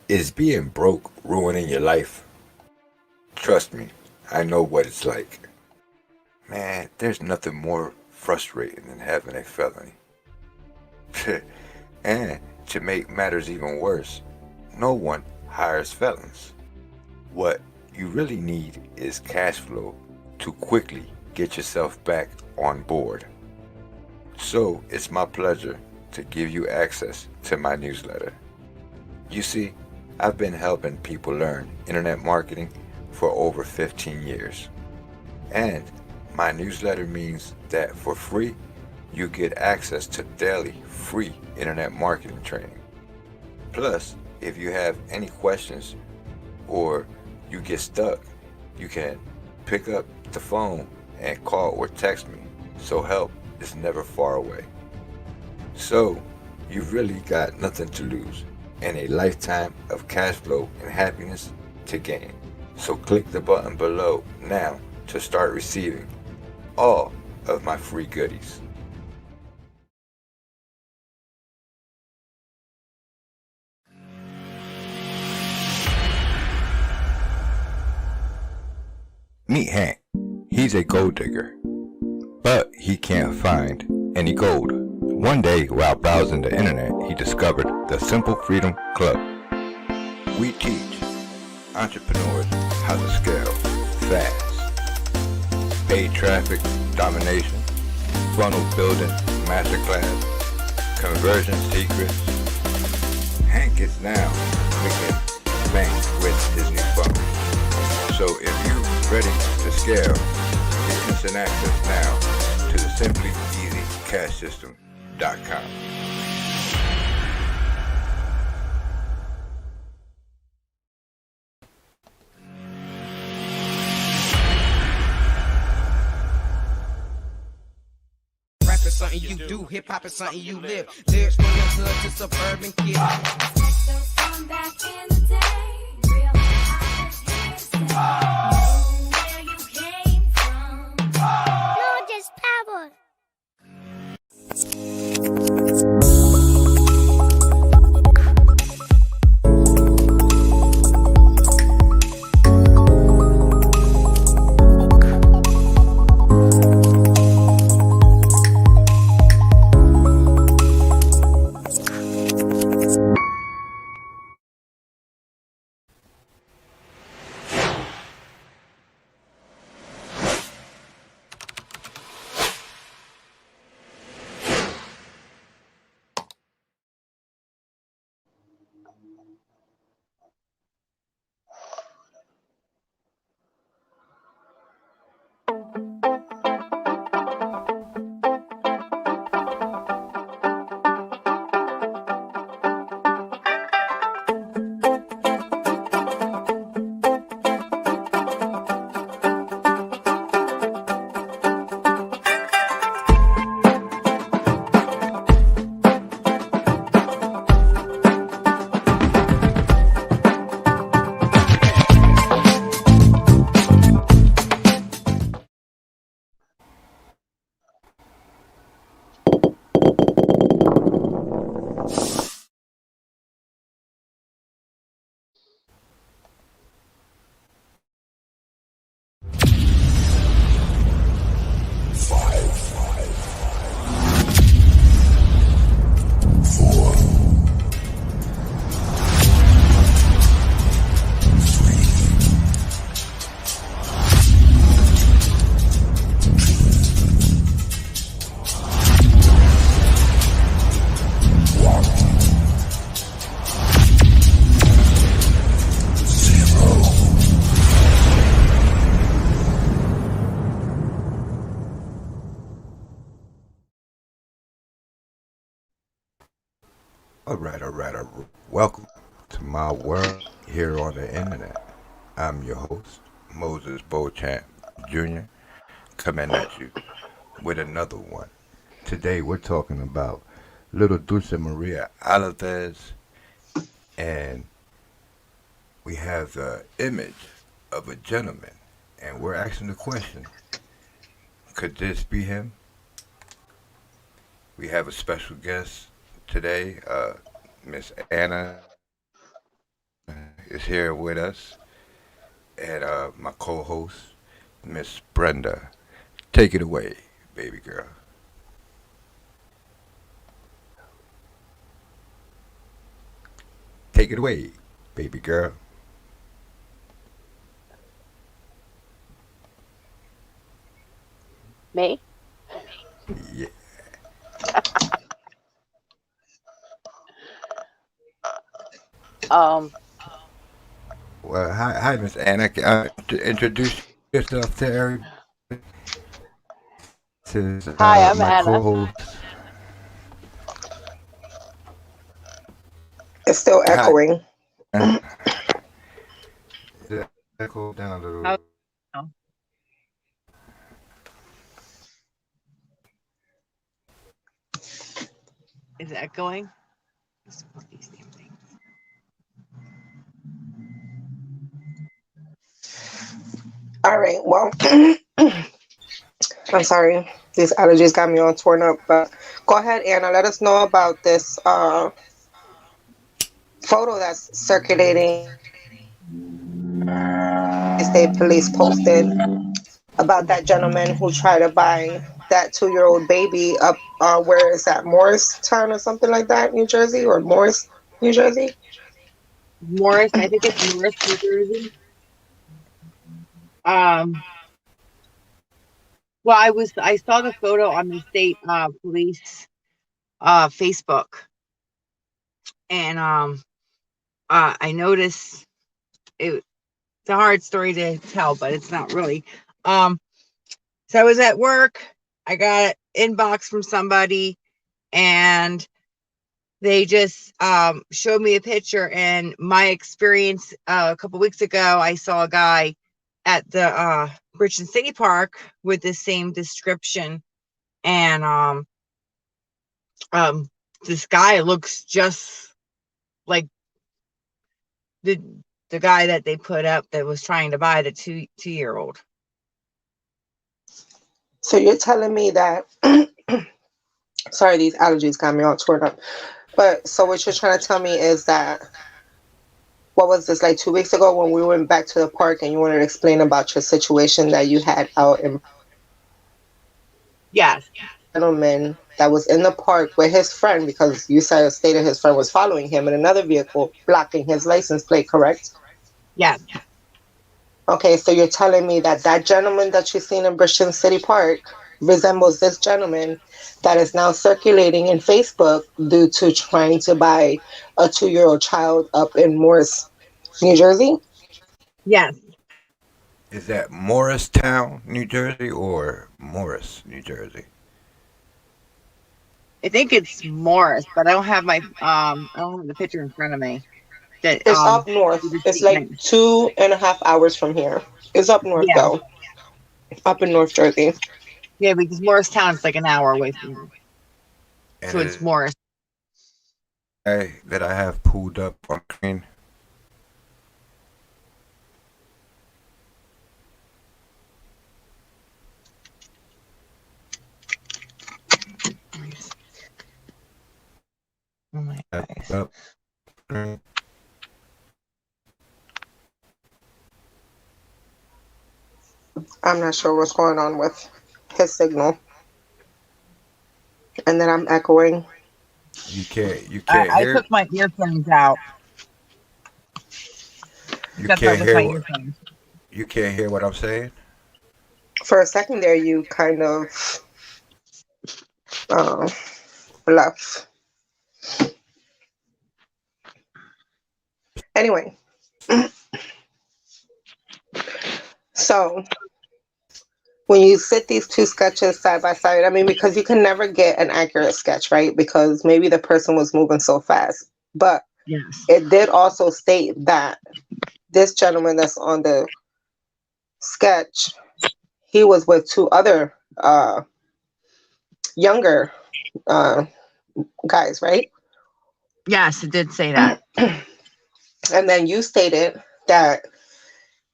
Is being broke ruining your life? Trust me, I know what it's like. Man, there's nothing more frustrating than having a felony. And to make matters even worse, no one hires felons. What you really need is cash flow to quickly get yourself back on board. So it's my pleasure to give you access to my newsletter. You see, I've been helping people learn internet marketing for over 15 years. And my newsletter means that for free, you get access to daily free internet marketing training. Plus, if you have any questions or you get stuck, you can pick up the phone and call or text me, so help is never far away. So, you've really got nothing to lose and a lifetime of cash flow and happiness to gain. So click the button below now to start receiving all of my free goodies. Meet Hank. He's a gold digger, but he can't find any gold. One day, while browsing the internet, he discovered the Simple Freedom Club. We teach entrepreneurs how to scale fast. Paid traffic domination, funnel building masterclass, conversion secrets. Hank is now making bank with his new funnel. So if you're ready to scale, get instant access now to the Simply Easy Cash System.com. Rap is something you do, hip hop is something you live. Lyrics from the hood to suburban kid. Those from back in the day, real hip know where you came from. No, just pebbles. Alright. Welcome to my world here on the internet. I'm your host, Moises Beauchamp Jr., coming at you with another one. Today we're talking about little Dulce Maria Alavez, and we have the image of a gentleman, and we're asking the question, could this be him? We have a special guest today, Miss Anna is here with us, and my co-host, Miss Brenda. Take it away, baby girl. Take it away, baby girl. Me? Yeah. Um, Well, hi, Miss Anna. Introduce yourself to everybody. This is Hi, I'm my Anna. co-host. It's still Hi. echoing. Is it echo down a How little? is that going? All right. Well, I'm sorry. These allergies got me all torn up. But go ahead, Anna. Let us know about this photo that's circulating. State police posted about that gentleman who tried to buy that 2-year-old baby up. Where is that? Morristown or something like that, New Jersey, or Morris, New Jersey. Morris, I think it's Morris, New Jersey. Um, well, I saw the photo on the state police Facebook, and I noticed it's a hard story to tell, but it's not really. So I was at work. I got an inbox from somebody, and they just showed me a picture. And my experience a couple weeks ago, I saw a guy at the Bridgeton City Park with the same description, and this guy looks just like the the guy that they put up that was trying to buy the two-year old. So you're telling me that? Sorry, these allergies got me all torn up. But so what you're trying to tell me is that what was this, like 2 weeks ago when we went back to the park and you wanted to explain about your situation that you had out in Yes, gentleman that was in the park with his friend because you said stated his friend was following him in another vehicle blocking his license plate, correct? yes, Okay, so you're telling me that that gentleman that you've seen in Bridgeton City Park resembles this gentleman that is now circulating in Facebook due to trying to buy a 2-year-old child up in Morris, New Jersey? yes. Is that Morristown, New Jersey, or Morris, New Jersey? I think it's Morris, but I don't have the picture in front of me. That It's up the north. It's street like name. 2.5 hours from here. It's up north Yeah, though, up in North Jersey. yeah, because Morristown is like an hour away from here, And so it it's is Morris. that I have pulled up on screen. Oh my Have gosh. pulled up screen. I'm not sure what's going on with his signal, and then I'm echoing. You can't I hear took my earphones out. you That's why can't with hear my what earphones. you can't hear what I'm saying. For a second there, you kind of uh, bluff. Anyway, so when you sit these two sketches side by side, I mean, because you can never get an accurate sketch, right? Because maybe the person was moving so fast. But Yes. it did also state that this gentleman that's on the sketch, he was with two other younger uh, guys, right? Yes, it did say that. And then you stated that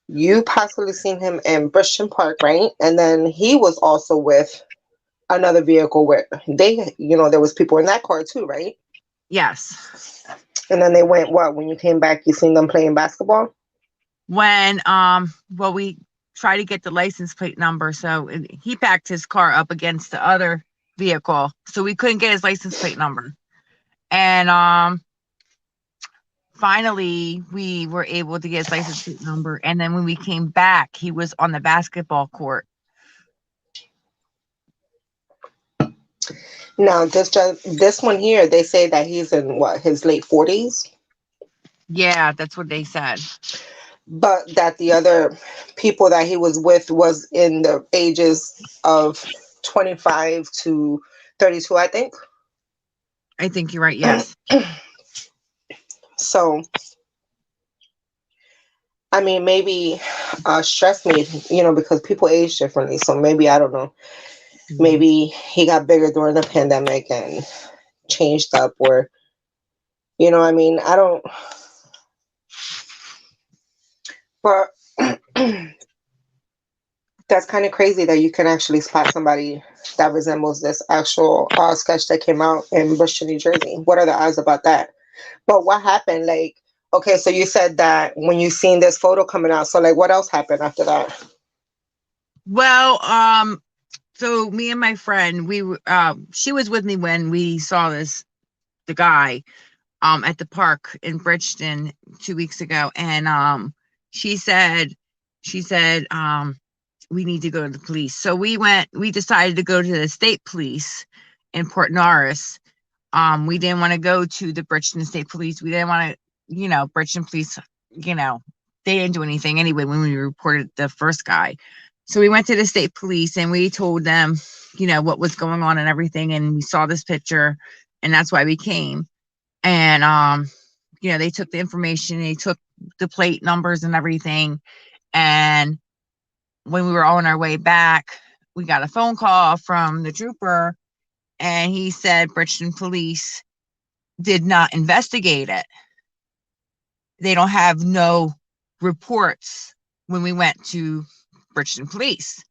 you possibly seen him in Bridgeton Park, right? And then he was also with another vehicle where they, there was people in that car too, right? Yes. And then they went what? When you came back, you seen them playing basketball? When well, we tried to get the license plate number, so he backed his car up against the other vehicle, so we couldn't get his license plate number. And finally we were able to get his license plate number, and then when we came back, he was on the basketball court. Now, this one here, they say that he's in what, his late 40s, Yeah, that's what they said. but that the other people that he was with was in the ages of 25 to 32, I think. I think you're right. Yes. So, I mean, maybe stress me, because people age differently. So maybe, I don't know, maybe he got bigger during the pandemic and changed up, or, I mean, I don't, but that's kind of crazy that you can actually spot somebody that resembles this actual sketch that came out in Bridgeton, New Jersey. What are the odds about that? But what happened? Like, okay, so you said that when you seen this photo coming out, so like, what else happened after that? Well, so me and my friend, she was with me when we saw the guy at the park in Bridgeton 2 weeks ago, and she said we need to go to the police. So we decided to go to the state police in Port Norris. We didn't want to go to the Bridgeton State Police. We didn't want to, Bridgeton Police, they didn't do anything anyway when we reported the first guy. So we went to the state police and we told them, what was going on and everything. And we saw this picture, and that's why we came. And, they took the information, they took the plate numbers and everything. And when we were on our way back, we got a phone call from the trooper, and he said Bridgeton Police did not investigate it. They don't have no reports when we went to Bridgeton Police.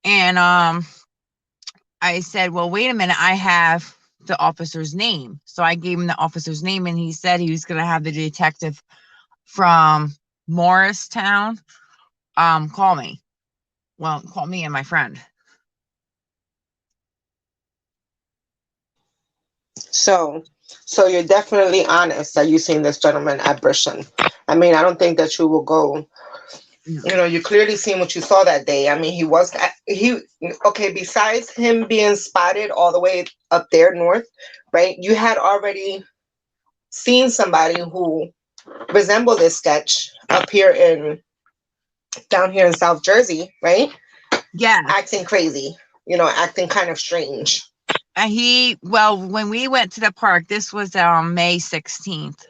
And I said, well, wait a minute, I have the officer's name. So I gave him the officer's name, and he said he was going to have the detective from Morristown call me. Well, call me and my friend. So you're definitely honest that you seen this gentleman at Bridgeton. I mean, I don't think that you will go. You clearly seen what you saw that day. I mean, okay, besides him being spotted all the way up there north, right? You had already seen somebody who resembled this sketch down here in South Jersey, right? Yeah. Acting crazy, acting kind of strange. And when we went to the park, this was May 16th.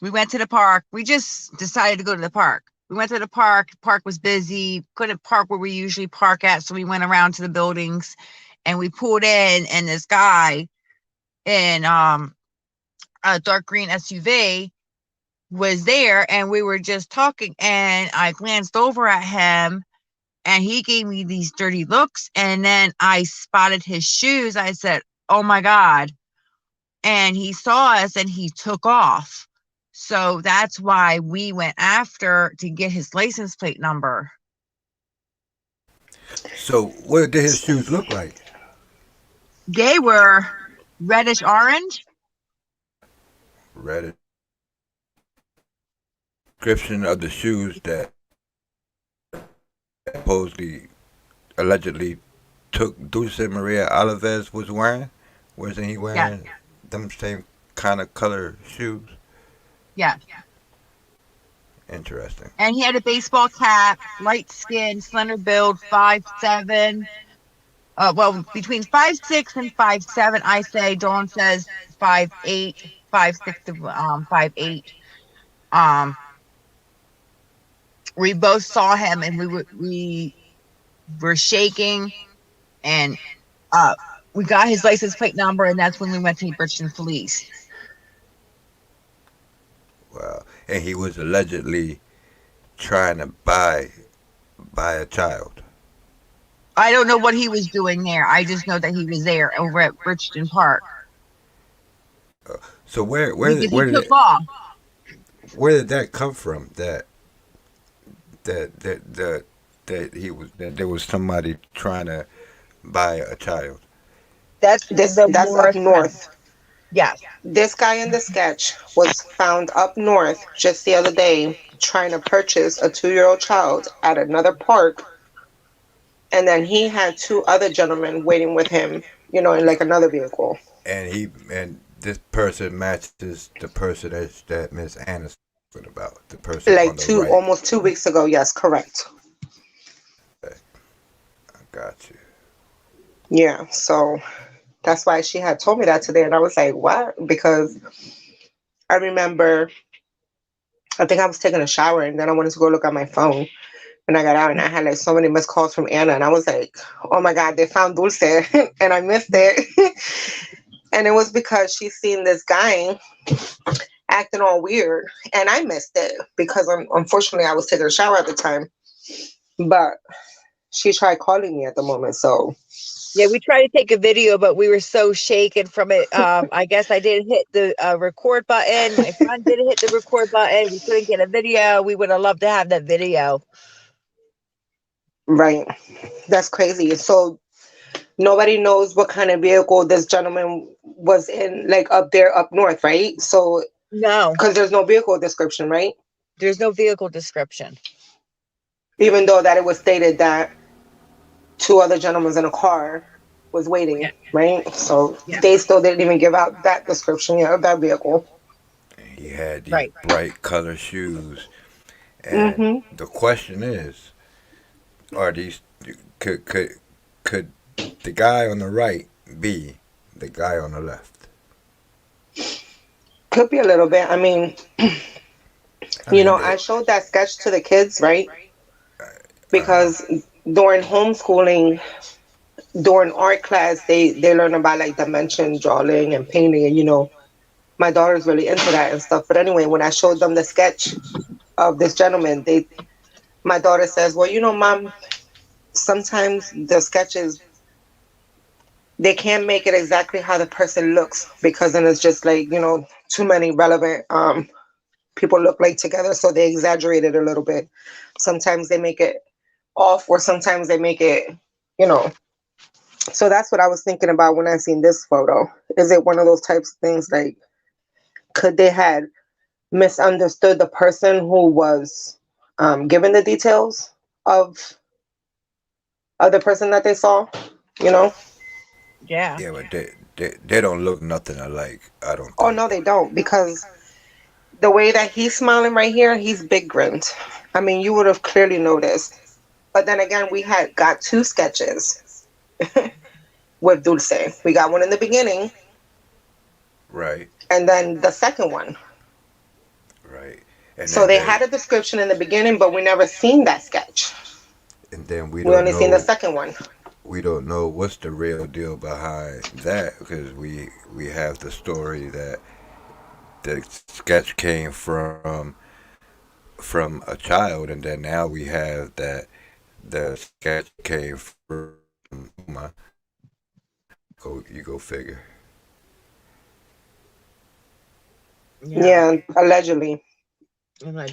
We went to the park. We just decided to go to the park. We went to the park. Park was busy. Couldn't park where we usually park at, so we went around to the buildings, and we pulled in, and this guy in a dark green SUV was there, and we were just talking, and I glanced over at him, and he gave me these dirty looks, and then I spotted his shoes. I said, oh my God. And he saw us, and he took off. So that's why we went after to get his license plate number. So, what did his shoes look like? They were reddish orange. Read description of the shoes that allegedly took Dulce Maria Alavez was wearing. Wasn't he wearing them same kind of color shoes? Yeah. Interesting. And he had a baseball cap, light skin, slender build, 5'7". Between 5'6" and 5'7", I say. Dawn says 5'8", 5'6" to 5'8". We both saw him, and we were shaking, and we got his license plate number, and that's when we went to Bridgeton Police. Wow. And he was allegedly trying to buy a child. I don't know what he was doing there. I just know that he was there over at Bridgeton Park So because he took off. where did that come from? That that that that there was somebody trying to buy a child. That's the That's up Morris house. north. Yes. This guy in the sketch was found up north just the other day trying to purchase a 2-year-old child at another park, and then he had two other gentlemen waiting with him, in like another vehicle. And this person matches the person that Miss Anna's talking about. The person on Like the two, right. almost 2 weeks ago. Yes, correct. Okay, I got you. Yeah, so that's why she had told me that today, and I was like, "What?" Because I remember, I think I was taking a shower, and then I wanted to go look at my phone, and I got out, and I had like so many missed calls from Anna, and I was like, "Oh my God, they found Dulce," and I missed it, and it was because she seen this guy acting all weird, and I missed it because unfortunately I was taking a shower at the time, but she tried calling me at the moment, so Yeah, we tried to take a video, but we were so shaken from it. I guess I didn't hit the record button. My friend didn't hit the record button. We couldn't get a video. We would have loved to have that video. right, that's crazy. So nobody knows what kind of vehicle this gentleman was in, like up there, up north, right? So, No, because there's no vehicle description, right? there's no vehicle description. Even though that it was stated that two other gentlemen in a car was Yeah, waiting, right? So yeah, they still didn't even give out that description yet of that vehicle. He had these right. bright color shoes, and Hmm. the question is, are these could the guy on the right be the guy on the left? Could be a little bit. I mean, I mean, I showed that sketch to the kids, right? uh, Because during homeschooling, during art class, they learn about like dimension drawing and painting, and my daughter's really into that and stuff. But anyway, when I showed them the sketch of this gentleman, my daughter says, "Well, mom, sometimes the sketches they can't make it exactly how the person looks because then it's just like too many relevant people look like together, so they exaggerate it a little bit. Sometimes they make it off, or sometimes they make it, you know." So that's what I was thinking about when I seen this photo. Is it one of those types of things like could they had misunderstood the person who was given the details of the person that they saw? You know? Yeah, yeah, but they don't look nothing alike. I don't Oh think. no, they don't, because the way that he's smiling right here, he's big grinned. I mean, you would have clearly noticed. But then again, we had got two sketches with Dulce. We got one in the beginning, Right, and then the second one. right, and So then they had a description in the beginning, but we never seen that sketch. we We don't only seen the know second one. what's the real deal behind that because we have the story that the sketch came from a child, and then now we have that the sketch came from Uma. You go figure. yeah. Yeah, allegedly.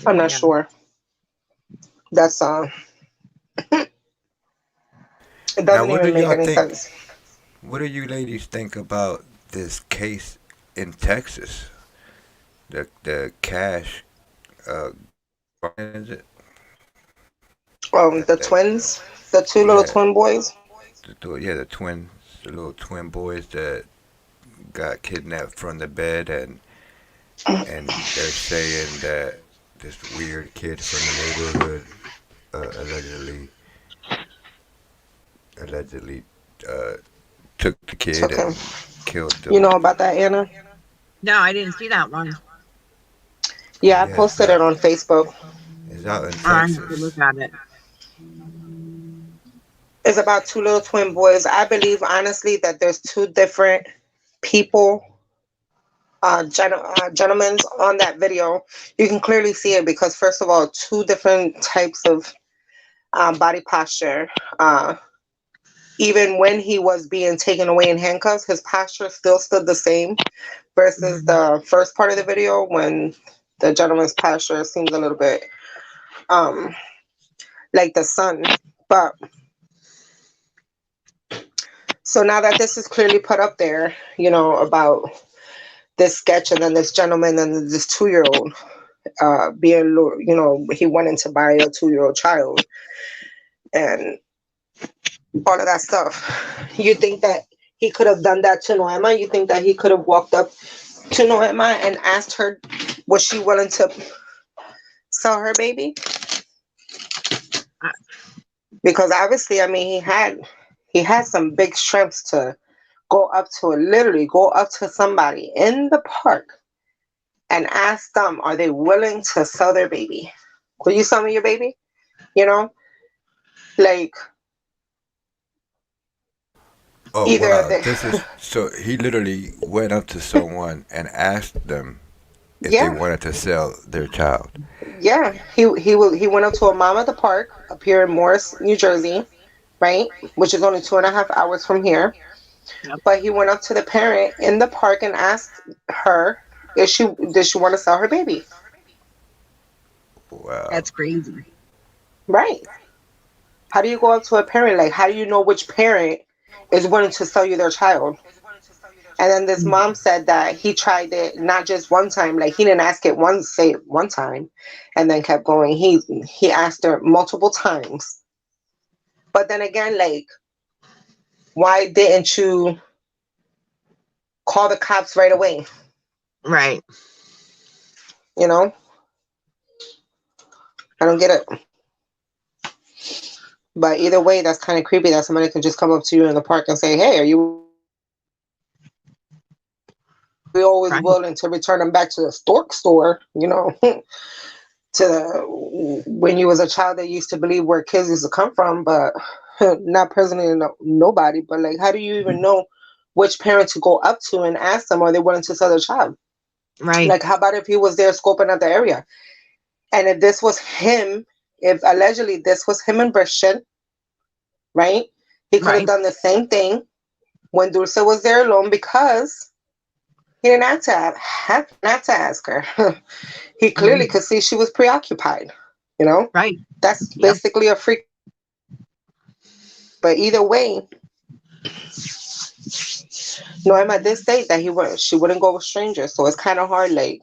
I'm Allegedly, not yeah. sure. That's it Now, doesn't what do even make y'all any think? sense. What do you ladies think about this case in Texas? The cash, uh, is it The that twins, the two little yeah twin boys. the twins, the little twin boys that got kidnapped from the bed, and they're saying that this weird kid from the neighborhood allegedly uh, took the kid Took him. and killed You them. know about that, Anna? No, I didn't see that one. Yeah, I Yeah, posted it on Facebook. it's out in I have to Texas. look at it. It's about two little twin boys. I believe honestly that there's two different people, gentlemen on that video. You can clearly see it because first of all, two different types of body posture. Uh, even when he was being taken away in handcuffs, his posture still stood the same versus Mhm. the first part of the video when the gentleman's posture seems a little bit um like the sun. But so now that this is clearly put up there, about this sketch and then this gentleman and this 2-year old being, he went in to buy a 2-year-old child and all of that stuff. You think that he could have done that to Noema? You think that he could have walked up to Noema and asked her, was she willing to sell her baby? Uh, Because obviously, I mean, he had some big strengths to literally go up to somebody in the park and ask them, are they willing to sell their baby? Will you sell me your baby? You know, like Oh either wow, they, this is so he literally went up to someone and asked them if they yeah, wanted to sell their child. yeah. He went up to a mom at the park up here in Morris, New Jersey, right, which is only 2.5 hours from here. yep. But he went up to the parent in the park and asked her if she did she want to sell her baby. Wow. That's crazy. Right. How do you go up to a parent? Like, how do you know which parent is willing to sell you their child? And then this Mm. mom said that he tried it not just one time, like he didn't ask it say it one time and then kept going. He asked her multiple times. But then again, like, why didn't you call the cops right away? Right. You know? I don't get it. But either way, that's kind of creepy that somebody can just come up to you in the park and say, "Hey, are you always Right. willing to return them back to the stork store?" When you was a child that used to believe where kids used to come from, but not personally nobody. But like, how do you even know which parent to go up to and ask them are they willing to sell their child? Right. Like, how about if he was there scoping out the area, and if this was him, if allegedly this was him in Bridgeton, right? He could have Right. done the same thing when Dulce was there alone because he didn't have to ask her. He clearly Mhm. could see she was preoccupied. You know, Right. that's Yep. basically a freak. But either way, Noema did state that she wouldn't go with strangers. So it's kind of hard. Like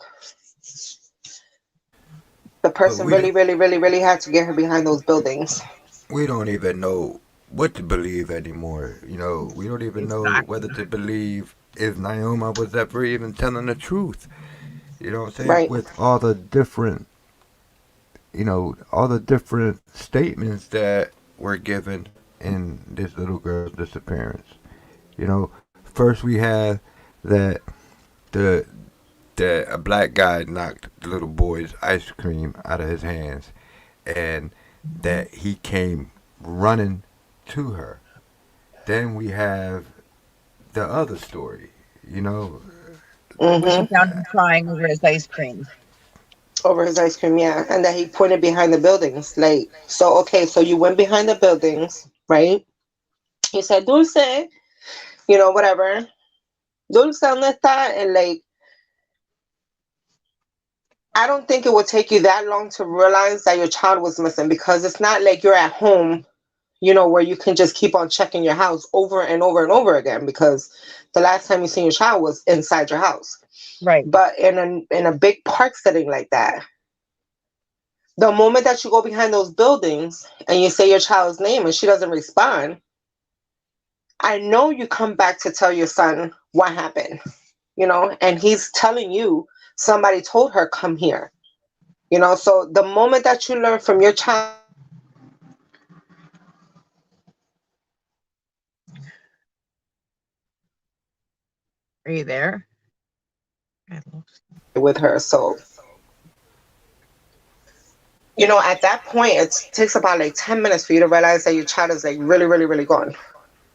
the But person really, really, really, really had to get her behind those buildings. we don't even know what to believe anymore. We don't even know Exactly. whether to believe if Naoma was ever even telling the truth. You know what I'm saying? Right. With all the different statements that were given in this little girl's disappearance. First we had that the that a black guy knocked the little boy's ice cream out of his hands, and that he came running to her. Then we have the other story, you know. Where she Mm-hmm. found him crying over his ice cream. Over his ice cream, yeah, and that he pointed behind the buildings. Like, so okay, so you went behind the buildings, right? He said, "Dulce," whatever. Dulce, ¿dónde está? And like, I don't think it would take you that long to realize that your child was missing because it's not like you're at home, where you can just keep on checking your house over and over and over again because the last time you seen your child was inside your house. Right. But in a big park setting like that, the moment that you go behind those buildings and you say your child's name and she doesn't respond, I know you come back to tell your son what happened, and he's telling you somebody told her come here. So the moment that you learn from your child Are you there? I lost- with her, so at that point it takes about like 10 minutes for you to realize that your child is like really, really, really gone.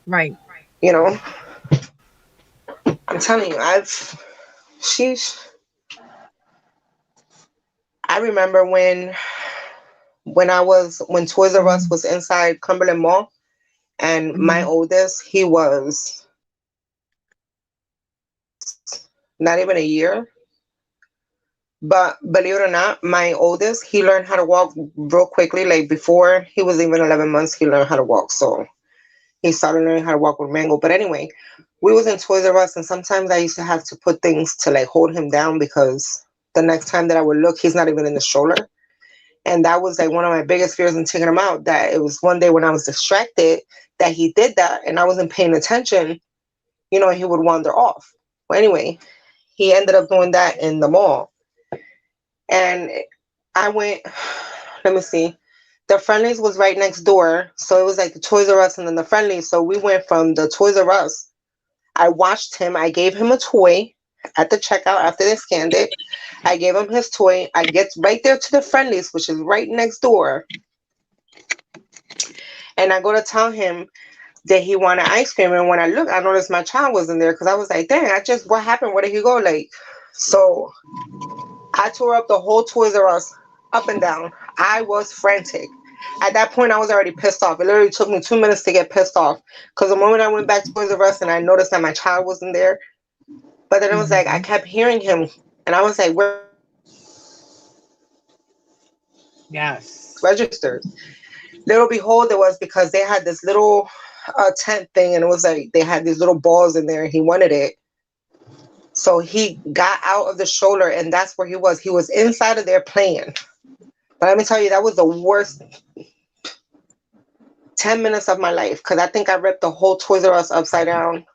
Right. You know, I'm telling you, she's. I remember when Toys R Us was inside Cumberland Mall And my Mhm. oldest, he was not even a year. But believe it or not, my oldest, he learned how to walk real quickly. Like before he was even 11 months, he learned how to walk. So he started learning how to walk with Mango. But anyway, we was in Toys R Us, and sometimes I used to have to put things to like hold him down because the next time that I would look, he's not even in the stroller. And that was like one of my biggest fears in taking him out. That it was one day when I was distracted that he did that, and I wasn't paying attention. He would wander off. Well, anyway, he ended up doing that in the mall, and I went. Let me see. The Friendlies was right next door, so it was like the Toys R Us and then the Friendlies. So we went from the Toys R Us. I watched him. I gave him a toy at the checkout after they scanned it. I gave him his toy. I get right there to the Friendlies, which is right next door, and I go to tell him that he wanted ice cream. And when I looked, I noticed my child wasn't there because I was like, dang, what happened? Where did he go? Like, so I tore up the whole Toys R Us up and down. I was frantic. At that point, I was already pissed off. It literally took me 2 minutes to get pissed off because the moment I went back to Toys R Us and I noticed that my child wasn't there, but then it was like I Mhm. kept hearing him, and I was like, "Where Yes. registers?" Little behold, it was because they had this little tent thing, and it was like they had these little balls in there, and he wanted it. So he got out of the stroller, and that's where he was. He was inside of there playing. But let me tell you, that was the worst 10 minutes of my life because I think I ripped the whole Toys R Us upside down.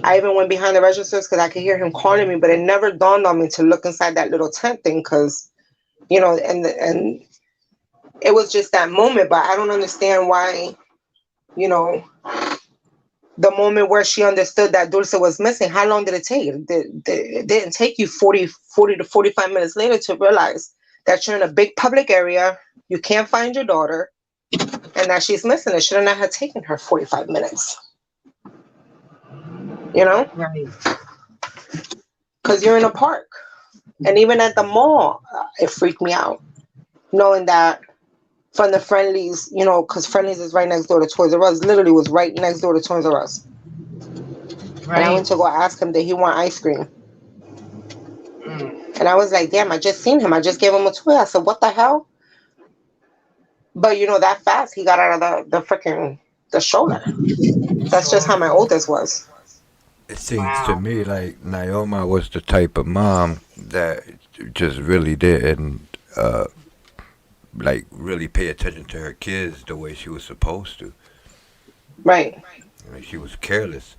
I even went behind the registers because I could hear him calling me, but it never dawned on me to look inside that little tent thing because, and it was just that moment. But I don't understand why, you know, the moment where she understood that Dulce was missing, how long did it take? It didn't take you 40 to 45 minutes later to realize that you're in a big public area, you can't find your daughter, and that she's missing. It should not have taken her 45 minutes, you know? Right. Because you're in a park. And even at the mall, it freaked me out knowing that from the Friendlies, because Friendlies is right next door to Toys R Us, literally was right next door to Toys R Us. And I Right. went to go ask him, did he want ice cream? Mm. And I was like, damn, I just seen him. I just gave him a toy. I said, what the hell? But that fast, he got out of the freaking the stroller. That's just Sure. how my oldest was. It seems to Wow. me like Naoma was the type of mom that just really didn't like really pay attention to her kids the way she was supposed to. Right. Like she was careless,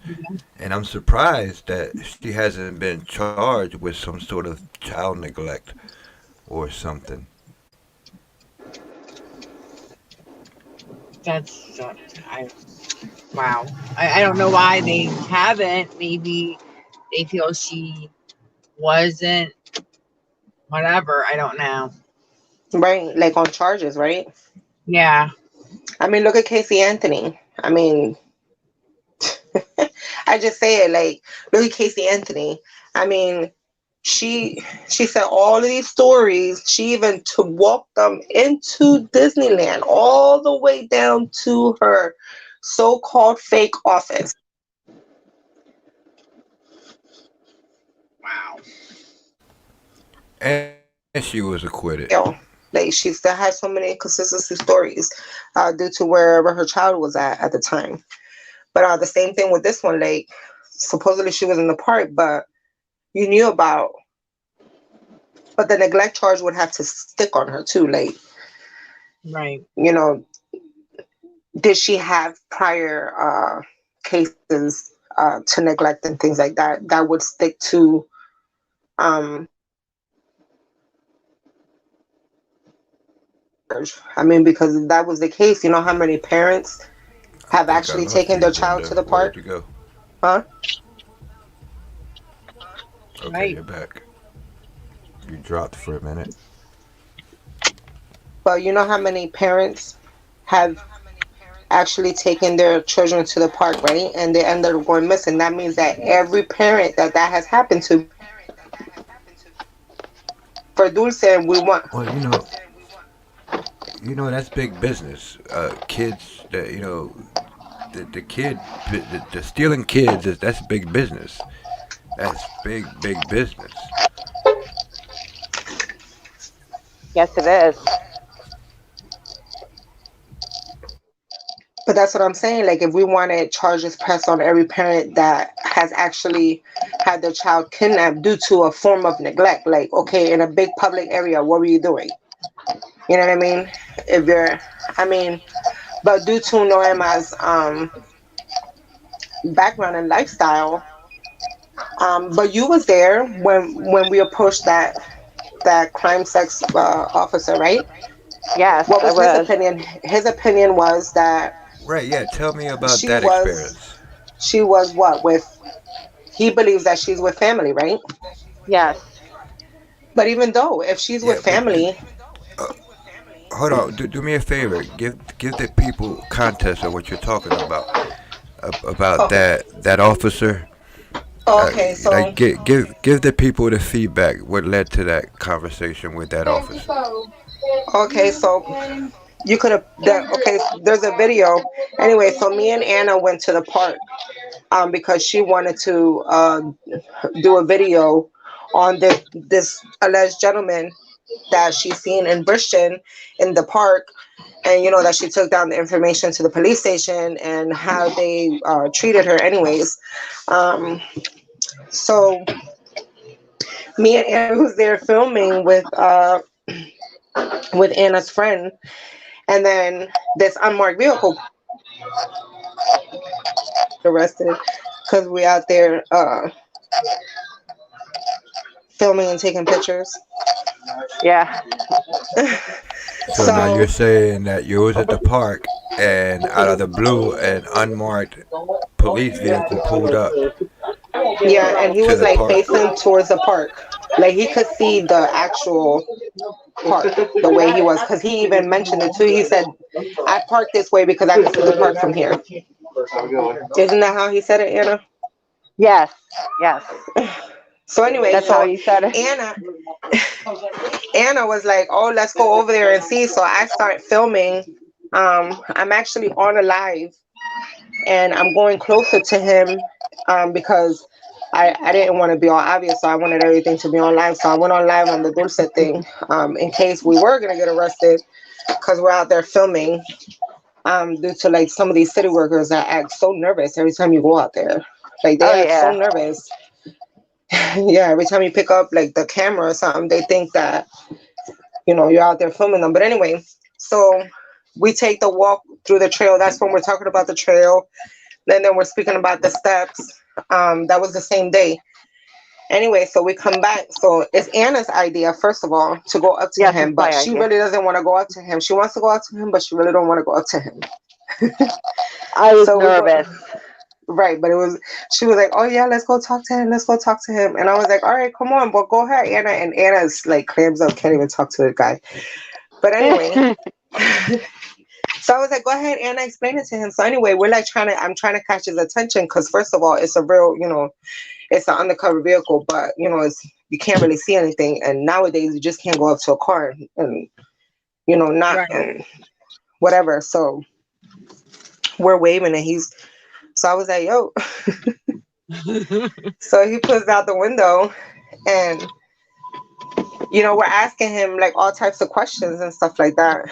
and I'm surprised that she hasn't been charged with some sort of child neglect or something. That's I wow. I don't know why they haven't. Maybe they feel she wasn't whatever. I don't know. Right. Like on charges, right? Yeah. I mean, look at Casey Anthony. I mean, I just say it like, look at Casey Anthony. I mean, she said all of these stories. She even to walk them into Disneyland, all the way down to her so-called fake office. Wow. And she was acquitted. Like she still has so many consistency stories due to wherever her child was at the time. But the same thing with this one. Like supposedly she was in the park, but you knew about. But the neglect charge would have to stick on her too. Like Right. you know, did she have prior cases to neglect and things like that? That would stick to. I mean, because if that was the case, you know how many parents I have think I actually lost taken you, their child Brenda. to the Where'd park, you go? huh? Okay, Right. you're back. You dropped for a minute. But you know how many parents have actually taken their children to the park, right? And they ended up going missing. That means that every parent that has happened to for Dulce, we want. Well, that's big business. Kids that the kid, the stealing kids, that's big business. That's big business. Yes, it is. But that's what I'm saying. Like, if we wanted charges pressed on every parent that has actually had their child kidnapped due to a form of neglect, like, okay, in a big public area, what were you doing? You know what I mean? If you're, I mean, but due to Noema's background and lifestyle, but you was there when we approached that crime sex officer, right? Yes, What I was his was. opinion? His opinion was that Right? Yeah. Tell me about she that was experience. she was what with he believes that she's with family, right? Yes. But even though if she's with Yeah, but family, uh, hold on. Do me a favor. Give the people context of what you're talking about okay, that officer. okay, so Like give the people the feedback. What led to that conversation with that officer? okay, so you could have okay. There's a video. Anyway, so me and Anna went to the park because she wanted to do a video on this alleged gentleman that she's seen in Bridgeton in the park, and that she took down the information to the police station and how they treated her anyways. um, so me and Anna was there filming with Anna's friend, and then this unmarked vehicle arrested because we out there filming and taking pictures. Yeah. So now So you're saying that you was at the park and out of the blue, an unmarked police vehicle pulled up yeah, and he to was the like park. facing towards the park, like he could see the actual park the way he was, because he even mentioned it too. He said, I parked this way because I can see the park from here. Isn't that how he said it, Anna? Yes. Yes. So anyway, That's how so you said it. Anna Anna was like, oh, let's go over there and see. So I start filming. I'm actually on a live, and I'm going closer to him because I didn't want to be all obvious, so I wanted everything to be on live. So I went on live on the Dulce thing in case we were going to get arrested, because we're out there filming due to like some of these city workers that act so nervous every time you go out there. Like they Oh act so yeah. nervous. Yeah, every time you pick up like the camera or something, they think that you're out there filming them. But anyway, so we take the walk through the trail. That's when we're talking about the trail. Then we're speaking about the steps. That was the same day. Anyway, so we come back. So it's Anna's idea, first of all, to go up to Yes, it's him, but my she idea. really doesn't want to go up to him. She wants to go up to him, but she really don't want to go up to him. I was So we go nervous. right, but she was like, "Oh yeah, let's go talk to him. Let's go talk to him." And I was like, "All right, come on, but go ahead, Anna." And Anna's like clams up, can't even talk to the guy. But anyway, so I was like, "Go ahead, Anna, explain it to him." So anyway, I'm trying to catch his attention because first of all, it's a real, it's an undercover vehicle, but you can't really see anything, and nowadays you just can't go up to a car and not Right. whatever. So we're waving, and so I was like, "Yo." So he pulls out the window, and we're asking him like all types of questions and stuff like that.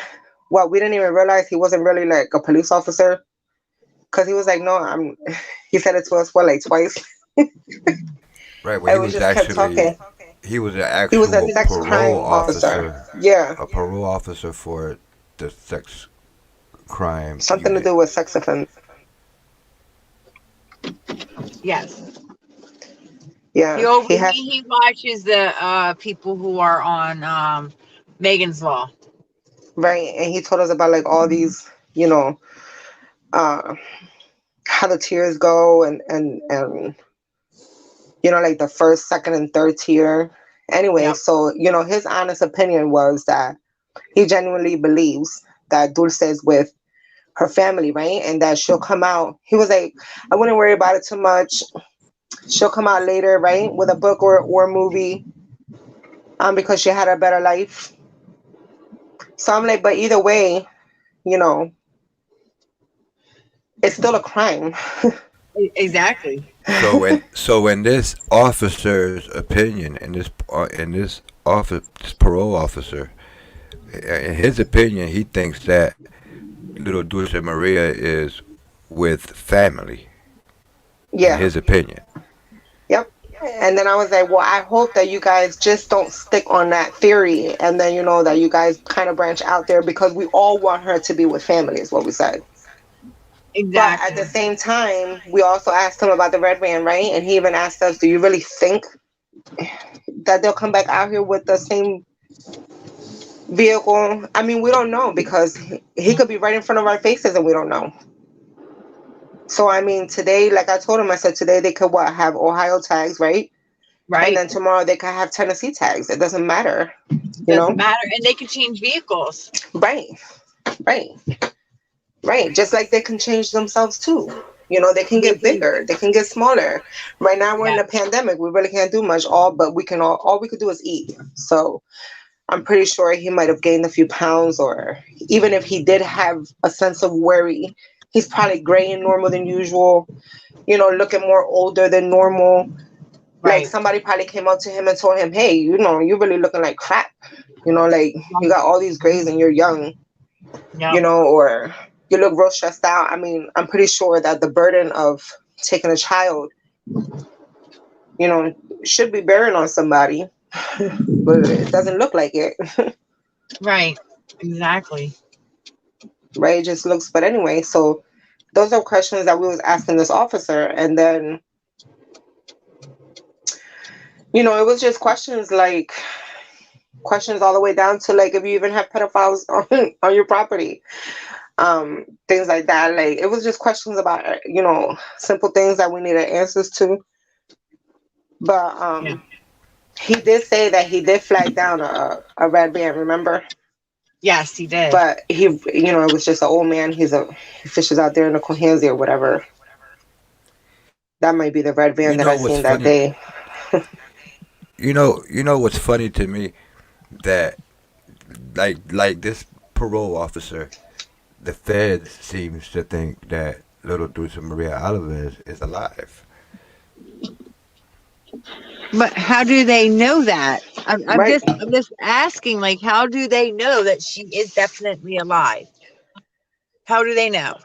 Well, we didn't even realize he wasn't really like a police officer, because he was like, "No, I'm." He said it to us like twice, Right. Well, and we just kept talking. he was an He was a actual sex parole crime officer. officer, Yeah, a parole officer for the sex crime something to unit. do with sex offense. Yes. Yeah, he has. He watches the people who are on Megan's Law. Right, and he told us about like all these, uh, how the tiers go, and like the first, second, and third tier. Anyway, Yep. so his honest opinion was that he genuinely believes that Dulce is with her family, right, and that she'll come out. He was like, I wouldn't worry about it too much. She'll come out later, right, with a book or a movie, because she had a better life. So I'm like, but either way, you know, It's still a crime. Exactly. So in this officer's opinion, in this office, this parole officer, in his opinion, he thinks that little Dulce Maria is with family. In Yeah. his opinion, Yep. And then I was like, well, I hope that you guys just don't stick on that theory, and then that you guys kind of branch out there, because we all want her to be with family, is what we said. But at the Exactly. same time, we also asked him about the red van, right? And he even asked us, do you really think that they'll come back out here with the same vehicle? I mean, we don't know, because he could be right in front of our faces and we don't know. So, I mean, today, like I told him, I said today they could have Ohio tags, right? And Right. then tomorrow they could have Tennessee tags. It doesn't matter, you Doesn't know? matter. And they can change vehicles. Right, right, right. Just like they can change themselves too. They can They get can, bigger, they can get smaller. Right now we're in yeah. a pandemic. We really can't do much. But we can all we could do is eat. So I'm pretty sure he might have gained a few pounds, or even if he did have a sense of worry, he's probably gray and normal than usual, looking more older than normal. Like Right. somebody probably came up to him and told him, hey, you're really looking like crap. Like you got all these grays and you're young, Yep. or you look real stressed out. I mean, I'm pretty sure that the burden of taking a child, you know, should be bearing on somebody, but it doesn't look like it. Right. Exactly. Right? It just looks, but anyway, so those are questions that we was asking this officer. And then, it was just questions all the way down to like if you even have pedophiles on your property. Things like that. Like it was just questions about simple things that we needed answers to. But Yeah. he did say that he did flag down a red band, remember? Yes, he did. But it was just an old man. He fishes out there in the Cohansey or whatever. That might be the red you van that know I what's seen that funny. day. You know what's funny to me, that like this parole officer, the Fed seems to think that little Dulce Maria Alavez is alive. But how do they know that? Right. I'm just asking, like, how do they know that she is definitely alive? How do they know?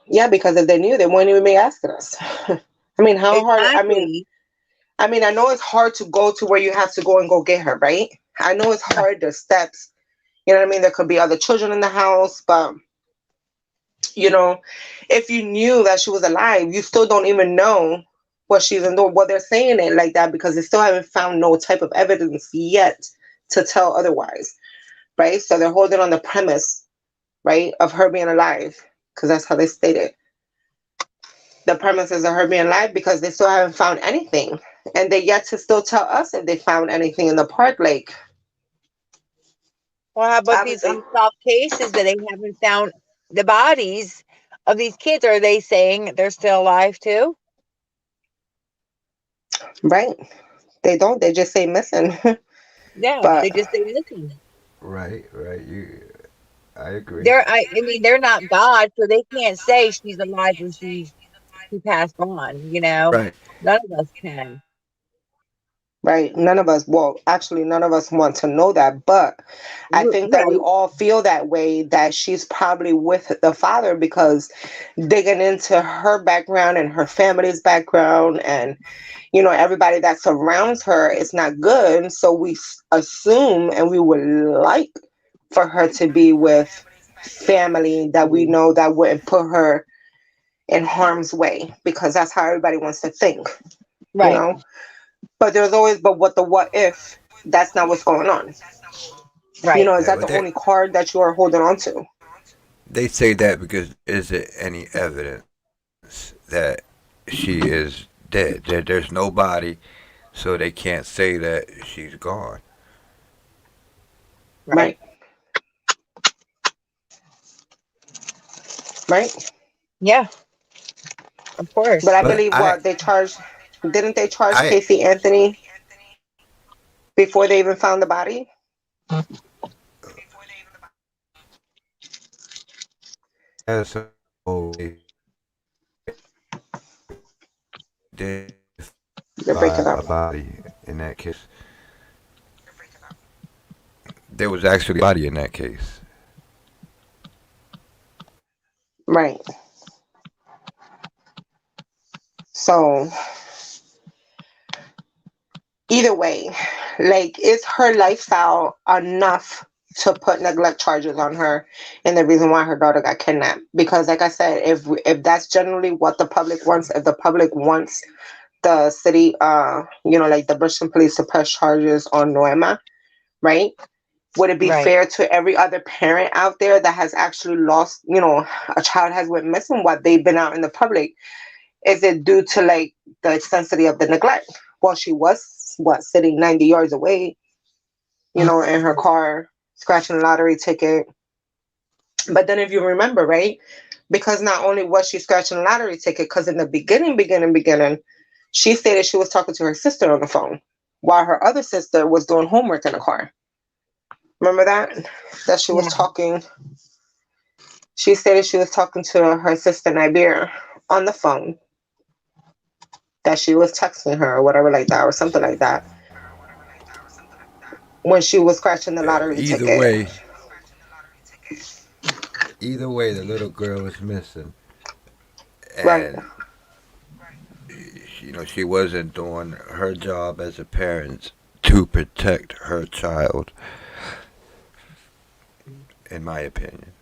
Yeah, because if they knew, they wouldn't even be asking us. I mean, how hard? Exactly. I know it's hard to go to where you have to go and go get her, right? I know it's Right. hard, the steps. You know what I mean? There could be other children in the house, but you know, if you knew that she was alive, you still don't even know what she's in. What they're saying it like that because they still haven't found no type of evidence yet to tell otherwise, right? So they're holding on the premise, right, of her being alive because that's how they state it. The premise is of her being alive because they still haven't found anything, and they yet to still tell us if they found anything in the park. Like Well, how about these obviously, unsolved cases that they haven't found the bodies of these kids? Are they saying they're still alive too? right? They don't. They just say missing. Yeah, But they just say missing. Right, right. I agree. I mean, they're not God, so they can't say she's alive or she passed on. Right. None of us can. right, none of us. Well, actually, none of us want to know that. But I think that we Right, all feel that way. That she's probably with the father because digging into her background and her family's background and everybody that surrounds her is not good. So we assume and we would like for her to be with family that we know that wouldn't put her in harm's way because that's how everybody wants to think, you right, know. But there's always what if that's not what's going on? right. Is Yeah, that but the only card that you are holding on to? they say that because is there any evidence that she is dead? There's no body, so they can't say that she's gone. Right. Right, right. Yeah, of But course. I But believe I, what they charged. Didn't they charge I, Casey Anthony before they even found the body? as a whole, They You're breaking by up. a body in that case. There was actually a body in that case. Right. So either way, like, is her lifestyle enough to put neglect charges on her, and the reason why her daughter got kidnapped? Because, like I said, if that's generally what the public wants, if the public wants the city, like the Bridgeton police to press charges on Noema, right? Would it be Right. fair to every other parent out there that has actually lost, a child has went missing while they've been out in the public? Is it due to like the intensity of the neglect? Well, she was sitting 90 yards away, in her car, scratching a lottery ticket. But then if you remember, right? Because not only was she scratching a lottery ticket, because in the beginning, she stated she was talking to her sister on the phone while her other sister was doing homework in the car. Remember that? That she was Yeah. talking. She stated she was talking to her sister Niberia on the phone. That she was texting her or whatever like that, or something like that, when she was scratching the lottery Either ticket. way, either way, the little girl is missing, Right. and she wasn't doing her job as a parent to protect her child, in my opinion.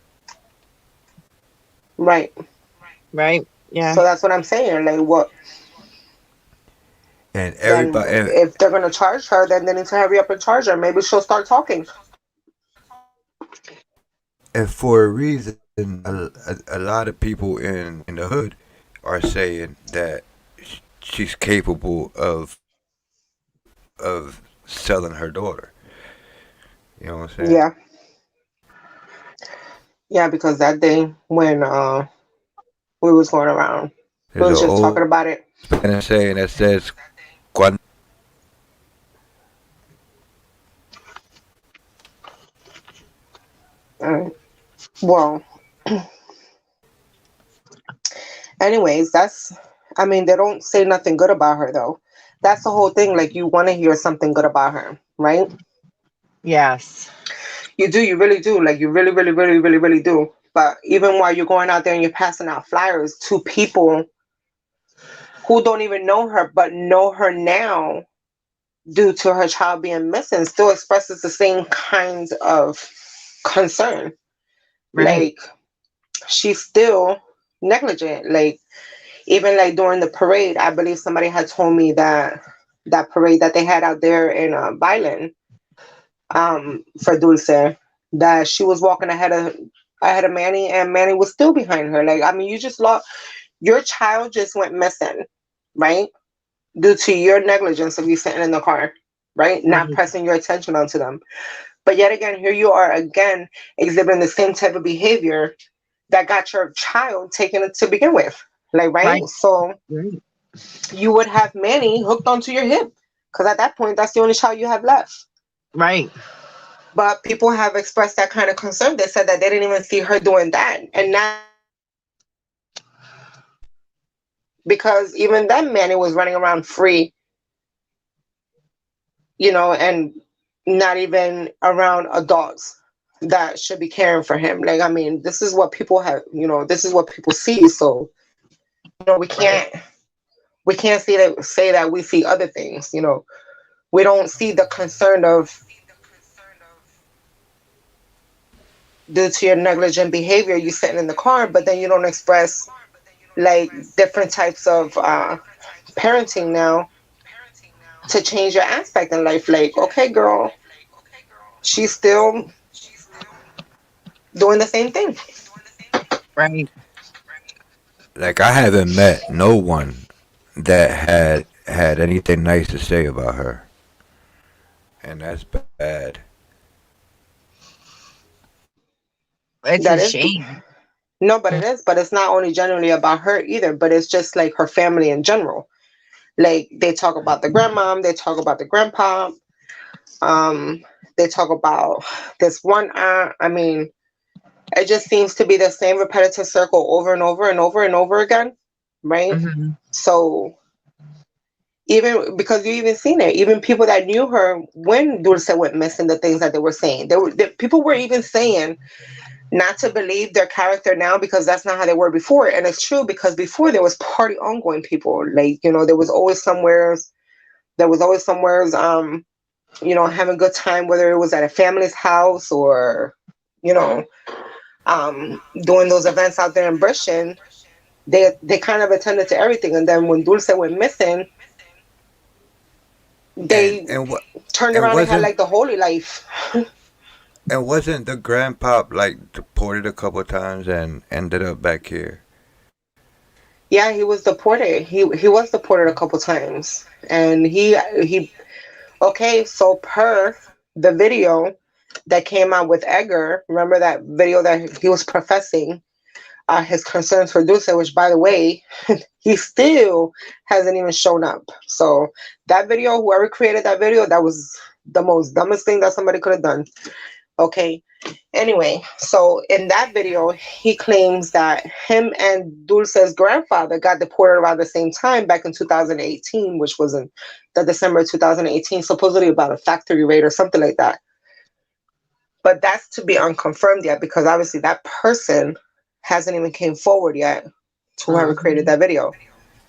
Right. Right. Yeah. So that's what I'm saying. Like, what? And Then everybody, if they're gonna charge her, then they need to hurry up and charge her. Maybe she'll start talking. and for a reason, a lot of people in the hood are saying that she's capable of selling her daughter. You know what I'm saying? Yeah. Yeah, because that day when we was going around, we There's an was just talking old about it. Spanish saying that says, "Cuando Uh, well, anyways, I mean, they don't say nothing good about her though. That's the whole thing. Like, you want to hear something good about her, right? Yes. You do, you really do. Like, you really, really, really, really, really do. But even while you're going out there and you're passing out flyers to people who don't even know her, but know her now due to her child being missing, still expresses the same kind of concern. Right. Like, she's still negligent. Like, even like during the parade, I believe somebody had told me that that parade that they had out there in Violin, for Dulce, that she was walking ahead of Manny, and Manny was still behind her. Like, I mean, you just lost your child, just went missing, right? Due to your negligence of you sitting in the car, right? Not Right. pressing your attention onto them. But yet again, here you are again exhibiting the same type of behavior that got your child taken to begin with. Like, right? Right. So Right. you would have Manny hooked onto your hip. Because at that point, that's the only child you have left. Right. But people have expressed that kind of concern. They said that they didn't even see her doing that. And now, because even then, Manny was running around free, and not even around adults that should be caring for him. Like, I mean, this is what people have, this is what people see. So, we Right. can't say that we see other things. We don't see the concern of, due to your negligent behavior, you sitting in the car, but then you don't express like different types of parenting now to change your aspect in life. Like, okay, girl, she's still doing the same thing. Right. like I haven't met no one that had anything nice to say about her, and that's bad. It's a That is shame. no, but it is. But it's not only generally about her either. But it's just like her family in general. Like, they talk about the grandmom, they talk about the grandpa, um, they talk about this one aunt. I mean, it just seems to be the same repetitive circle over and over and over and over again, right? Hmm. So Even because you even seen it, even people that knew her when Dulce went missing, the things that they were saying, people were even saying not to believe their character now because that's not how they were before. And it's true because before there was party ongoing people, like, you know, there was always somewheres, you know, having a good time, whether it was at a family's house or, you know, doing those events out there in Bridgeton. They kind of attended to everything. And then when Dulce went missing, And they and what turned and around and had wasn't like the holy life. and wasn't the grandpop like deported a couple of times and ended up back here? Yeah, he was deported. He was deported a couple times, and he okay. So per the video that came out with Edgar, remember that video that he was professing his concerns for Dulce, which by the way, he still hasn't even shown up. So that video, whoever created that video, that was the most dumbest thing that somebody could have done. Okay. Anyway, so in that video, he claims that him and Dulce's grandfather got deported around the same time back in 2018, which was in the December 2018, supposedly about a factory raid or something like that. But that's to be unconfirmed yet because obviously that person hasn't even came forward yet to whoever created that video.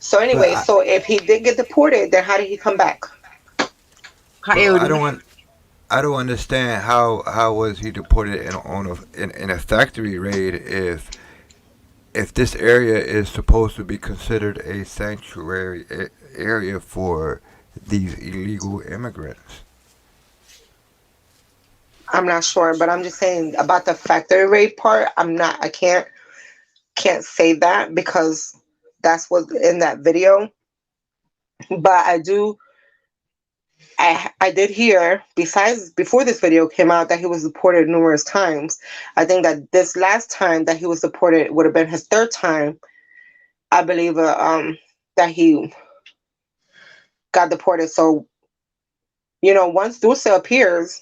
So But anyway, I so if he did get deported, then how did he come back? but I Coyote. don't want. I don't understand how was he deported in a factory raid if this area is supposed to be considered a sanctuary area for these illegal immigrants. I'm not sure, but I'm just saying about the factory raid part. I can't say that because that's what's in that video. But I did hear, besides before this video came out, that he was deported numerous times. I think that this last time that he was deported would have been his third time. I believe that he got deported. So, you know, once Dulce appears,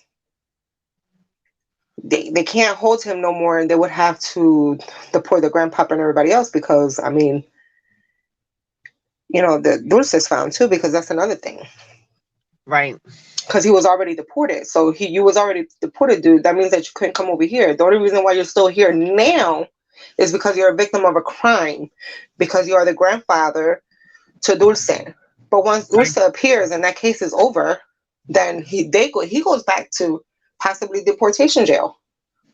they can't hold him no more, and they would have to deport the grandpapa and everybody else because, I mean, you know, the Dulce is found too because that's another thing. Right. Because he was already deported. So you was already deported, dude. That means that you couldn't come over here. The only reason why you're still here now is because you're a victim of a crime, because you are the grandfather to Dulce. But once Right. Dulce appears and that case is over, then he goes back to possibly deportation jail.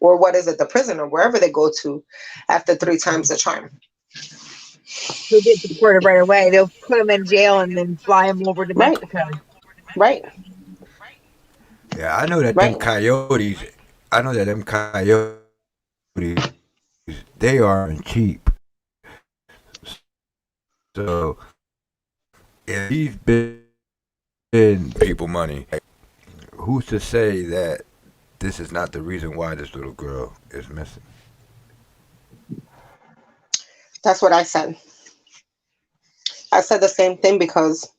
Or what is it, the prison or wherever they go to after 3 times the time. He'll get deported right away. They'll put him in jail and then fly him over to Right, Mexico. right, Yeah, I know that them right. coyotes. I know that them coyotes. They aren't cheap. So if he's been people money, who's to say that this is not the reason why this little girl is missing? That's what I said. I said the same thing because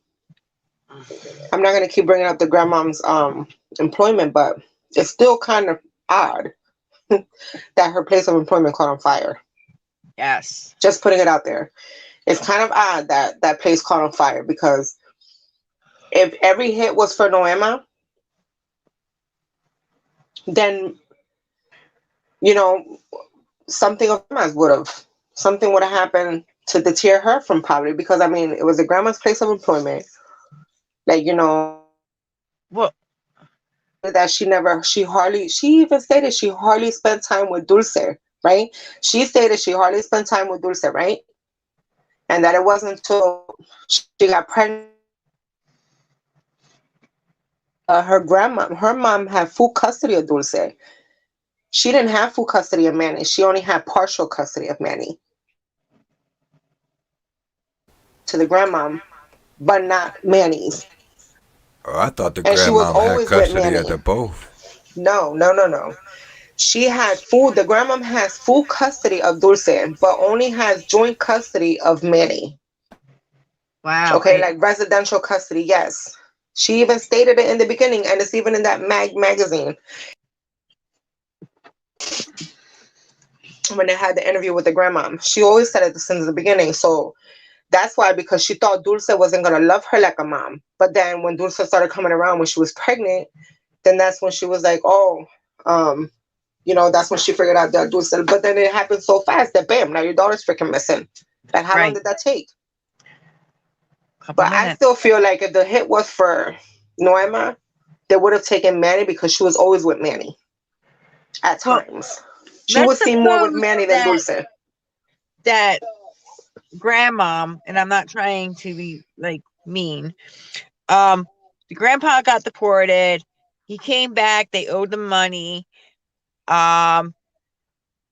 I'm not going to keep bringing up the grandmom's employment, but it's still kind of odd that her place of employment caught on fire. Yes. Just putting it out there. It's kind of odd that that place caught on fire because if every hit was for Noema, then, you know, something of something would have happened to deter her from poverty because, I mean, it was the grandma's place of employment. Like, you know, Well, that she even stated she hardly spent time with Dulce, right? She stated she hardly spent time with Dulce, right? And that it wasn't until she got pregnant. Her mom had full custody of Dulce. She didn't have full custody of Manny. She only had partial custody of Manny to the grandmom, but not Manny's. Oh, I thought the And she was grandmom had always with custody of Manny. the both. No, no, no, no. The grandmom has full custody of Dulce, but only has joint custody of Manny. wow. Okay, like residential custody, yes. She even stated it in the beginning, and it's even in that magazine when they had the interview with the grandmom. She always said it since the beginning. So That's why, because she thought Dulce wasn't gonna love her like a mom. But then when Dulce started coming around when she was pregnant, then that's when she was like, oh, um, that's when she figured out that Dulce. But then it happened so fast that bam, now your daughter's freaking missing. Like, how long Right. did that take? Couple But I minutes. still feel like if the hit was for Noema, they would have taken Manny because she was always with Manny at Well, times. She let's was seen more with suppose Manny than that Dulce. that grandmom, and I'm not trying to be like mean. The grandpa got deported. He came back. They owed the money. Um,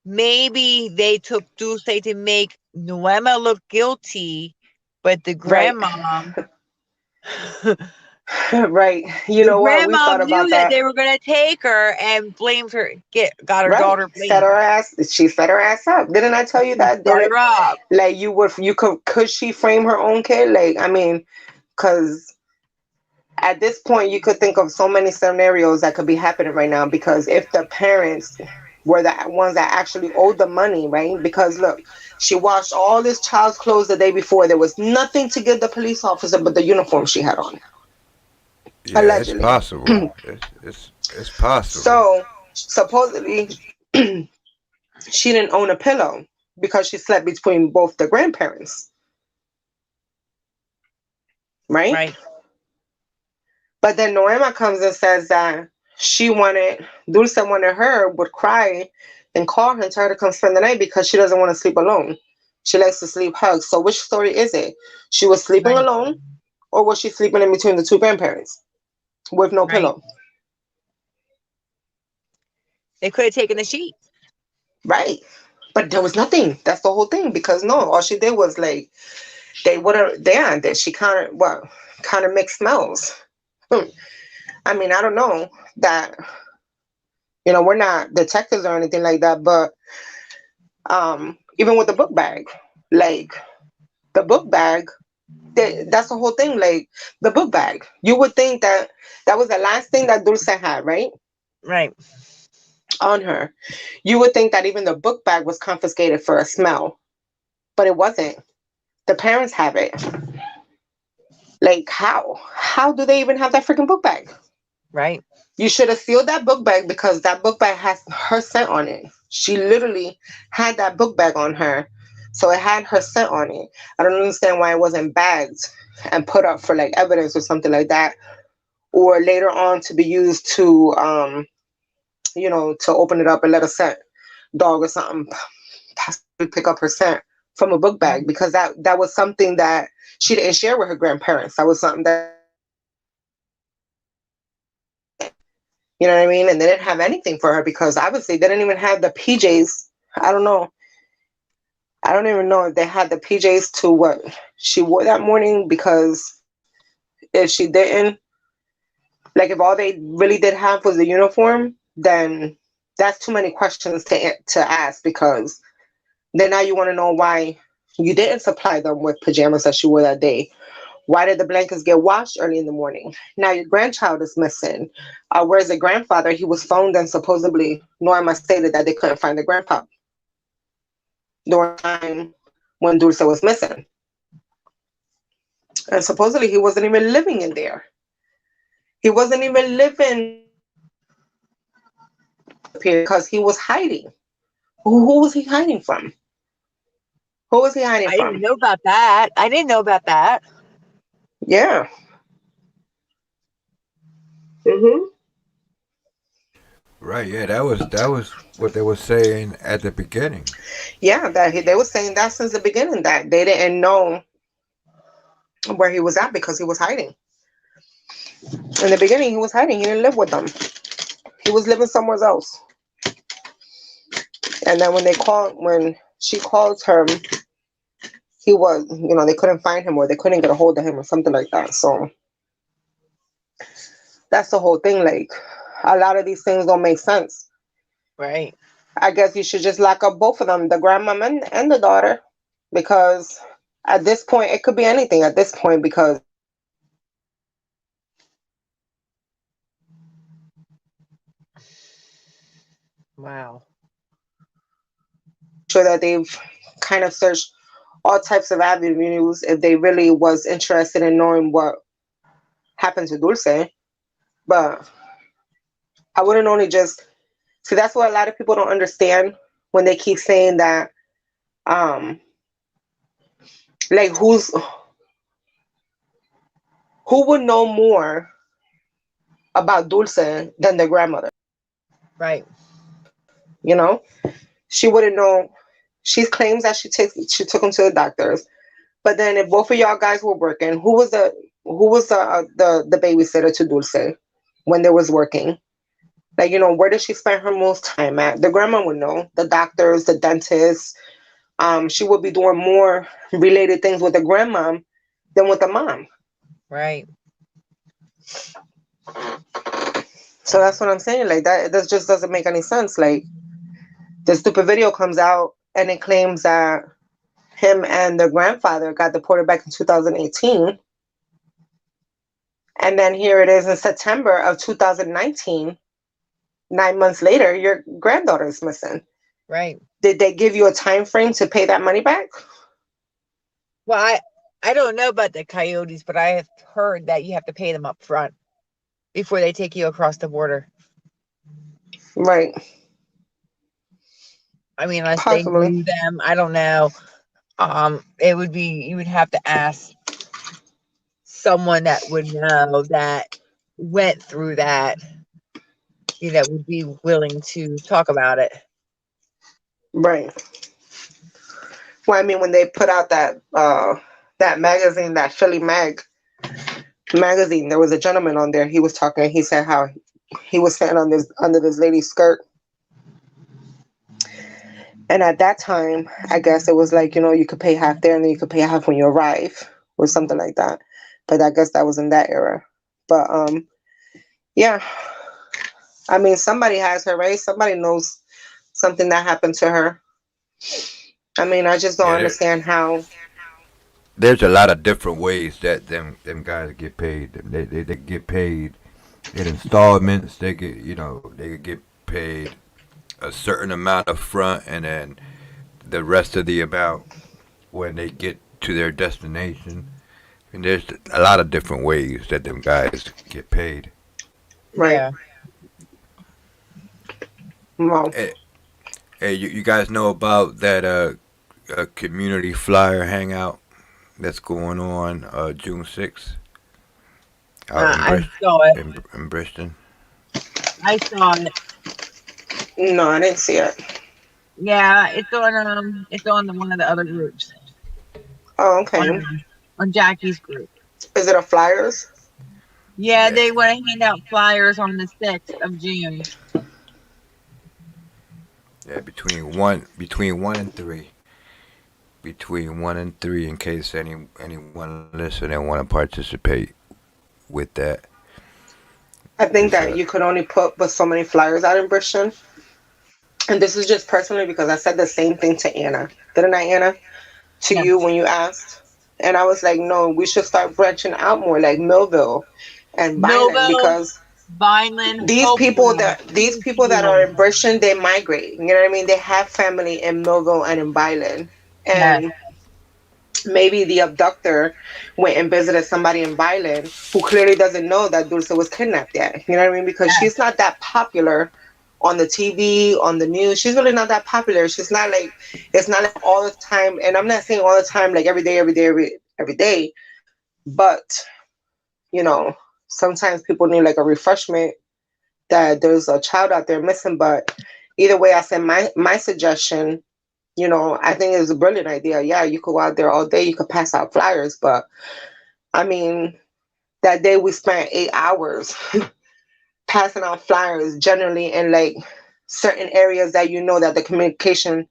maybe they took Dulce to make Noema look guilty, but the Right. grandmom, Right. You the know what? We grandmom thought knew about that that. they were gonna take her and blamed her. Got her Right. daughter Set blamed. her ass. She set her ass up. Didn't I tell you that? Set Didn't her up. like you could she frame her own kid? Like, I mean, because at this point you could think of so many scenarios that could be happening right now, because if the parents were the ones that actually owed the money, right? Because look, she washed all this child's clothes the day before. There was nothing to give the police officer but the uniform she had on, Yeah, it's allegedly. possible. It's possible. So supposedly she didn't own a pillow because she slept between both the grandparents, right? Right. But then Noema comes and says that Dulce wanted her, would cry and call her and tell her to come spend the night because she doesn't want to sleep alone. She likes to sleep hugged. So which story is it? She was sleeping Right. alone, or was she sleeping in between the two grandparents with no Right. pillow? They could have taken the sheet. Right. But there was nothing. That's the whole thing. Because no, all she did was like they would have that she kind of mixed smells. I mean, I don't know that we're not detectives or anything like that, but even with the book bag, like the book bag, that's the whole thing. Like the book bag, you would think that that was the last thing that Dulce had, right, Right. on her. You would think that even the book bag was confiscated for a smell, but it wasn't. The parents have it. Like how? How do they even have that freaking book bag? Right. You should have sealed that book bag because that book bag has her scent on it. She literally had that book bag on her. So it had her scent on it. I don't understand why it wasn't bagged and put up for like evidence or something like that. Or later on to be used to to open it up and let a scent dog or something possibly pick up her scent from a book bag, because that was something that she didn't share with her grandparents. That was something that you know what I mean? And they didn't have anything for her because obviously they didn't even have the PJs. I don't know. I don't even know if they had the PJs to what she wore that morning, because if she didn't, like if all they really did have was the uniform, then that's too many questions to ask, because then now you want to know why you didn't supply them with pajamas that she wore that day. Why did the blankets get washed early in the morning? Now your grandchild is missing. Where's the grandfather? He was phoned, and supposedly Norma stated that they couldn't find the grandpa during the time when Dulce was missing. And supposedly he wasn't even living in there. He wasn't even living because he was hiding. Who was he hiding from? Who was he hiding I didn't from? know about that. I didn't know about that. Yeah. hmm Right, yeah, that was what they were saying at the beginning. Yeah, they were saying that since the beginning, that they didn't know where he was at because he was hiding. In the beginning, he was hiding. He didn't live with them. He was living somewhere else. And then when she called him, he was, they couldn't find him, or they couldn't get a hold of him or something like that. So that's the whole thing. Like a lot of these things don't make sense. Right. I guess you should just lock up both of them, the grandmom and the daughter, because at this point, it could be anything at this point, because Wow. sure that they've kind of searched all types of avenues if they really was interested in knowing what happened to Dulce. But I wouldn't only just see, that's what a lot of people don't understand when they keep saying that um like who would know more about Dulce than the grandmother, Right. you know? She wouldn't know. She claims that she took him to the doctors. But then if both of y'all guys were working, who was the babysitter to Dulce when they was working? Like, where did she spend her most time at? The grandma would know. The doctors, the dentists. She would be doing more related things with the grandmom than with the mom. Right. So that's what I'm saying. Like that just doesn't make any sense. Like the stupid video comes out and it claims that him and the grandfather got deported back in 2018. And then here it is in September of 2019. 9 months later, your granddaughter is missing. Right. Did they give you a time frame to pay that money back? Well, I don't know about the coyotes, but I have heard that you have to pay them up front before they take you across the border. Right. I mean, unless they Possibly. knew them, I don't know. It would be, you would have to ask someone that would know, that went through that, that would be willing to talk about it. Right. Well, I mean, when they put out that magazine, that Philly magazine, there was a gentleman on there. He was talking. He said how he was sitting under this lady's skirt. And at that time, I guess it was like, you could pay half there and then you could pay half when you arrive or something like that. But I guess that was in that era. But yeah. I mean, somebody has her, right? Somebody knows something that happened to her. I mean, I just don't Yeah, understand how. there's a lot of different ways that them guys get paid. They get paid in installments. They get paid a certain amount up front, and then the rest of the amount when they get to their destination. And there's a lot of different ways that them guys get paid. Right. Yeah. Well, Hey, you guys know about that community flyer hangout that's going on June 6th out in, I saw it. in Bridgeton? I saw it. no, I didn't see it. Yeah, it's on one of the other groups, Oh, okay. on Jackie's group. Is it a Flyers? Yeah, Yeah, they want to hand out flyers on the 6th of June. yeah, between 1 and 3, in case anyone listening and want to participate with that. I think It's that you could only put but so many flyers out in Bridgeton. And this is just personally because I said the same thing to Anna. Didn't I, Anna? To Yeah. you when you asked. And I was like, no, we should start branching out more like Millville and Vineland, Millville, because Vineland, these people Hopewell, that are in Bridgeton, they migrate. You know what I mean? They have family in Millville and in Vineland. Yes. And maybe the abductor went and visited somebody in Vineland who clearly doesn't know that Dulce was kidnapped yet. You know what I mean? Because Yes. she's not that popular on the TV, on the news. She's really not that popular. She's not like, it's not like all the time. And I'm not saying all the time, like every day, every day. But, sometimes people need like a refreshment that there's a child out there missing. But either way, I said my suggestion, I think it's a brilliant idea. Yeah, you could go out there all day. You could pass out flyers. But, I mean, that day we spent 8 hours passing out flyers generally in like certain areas that that the communication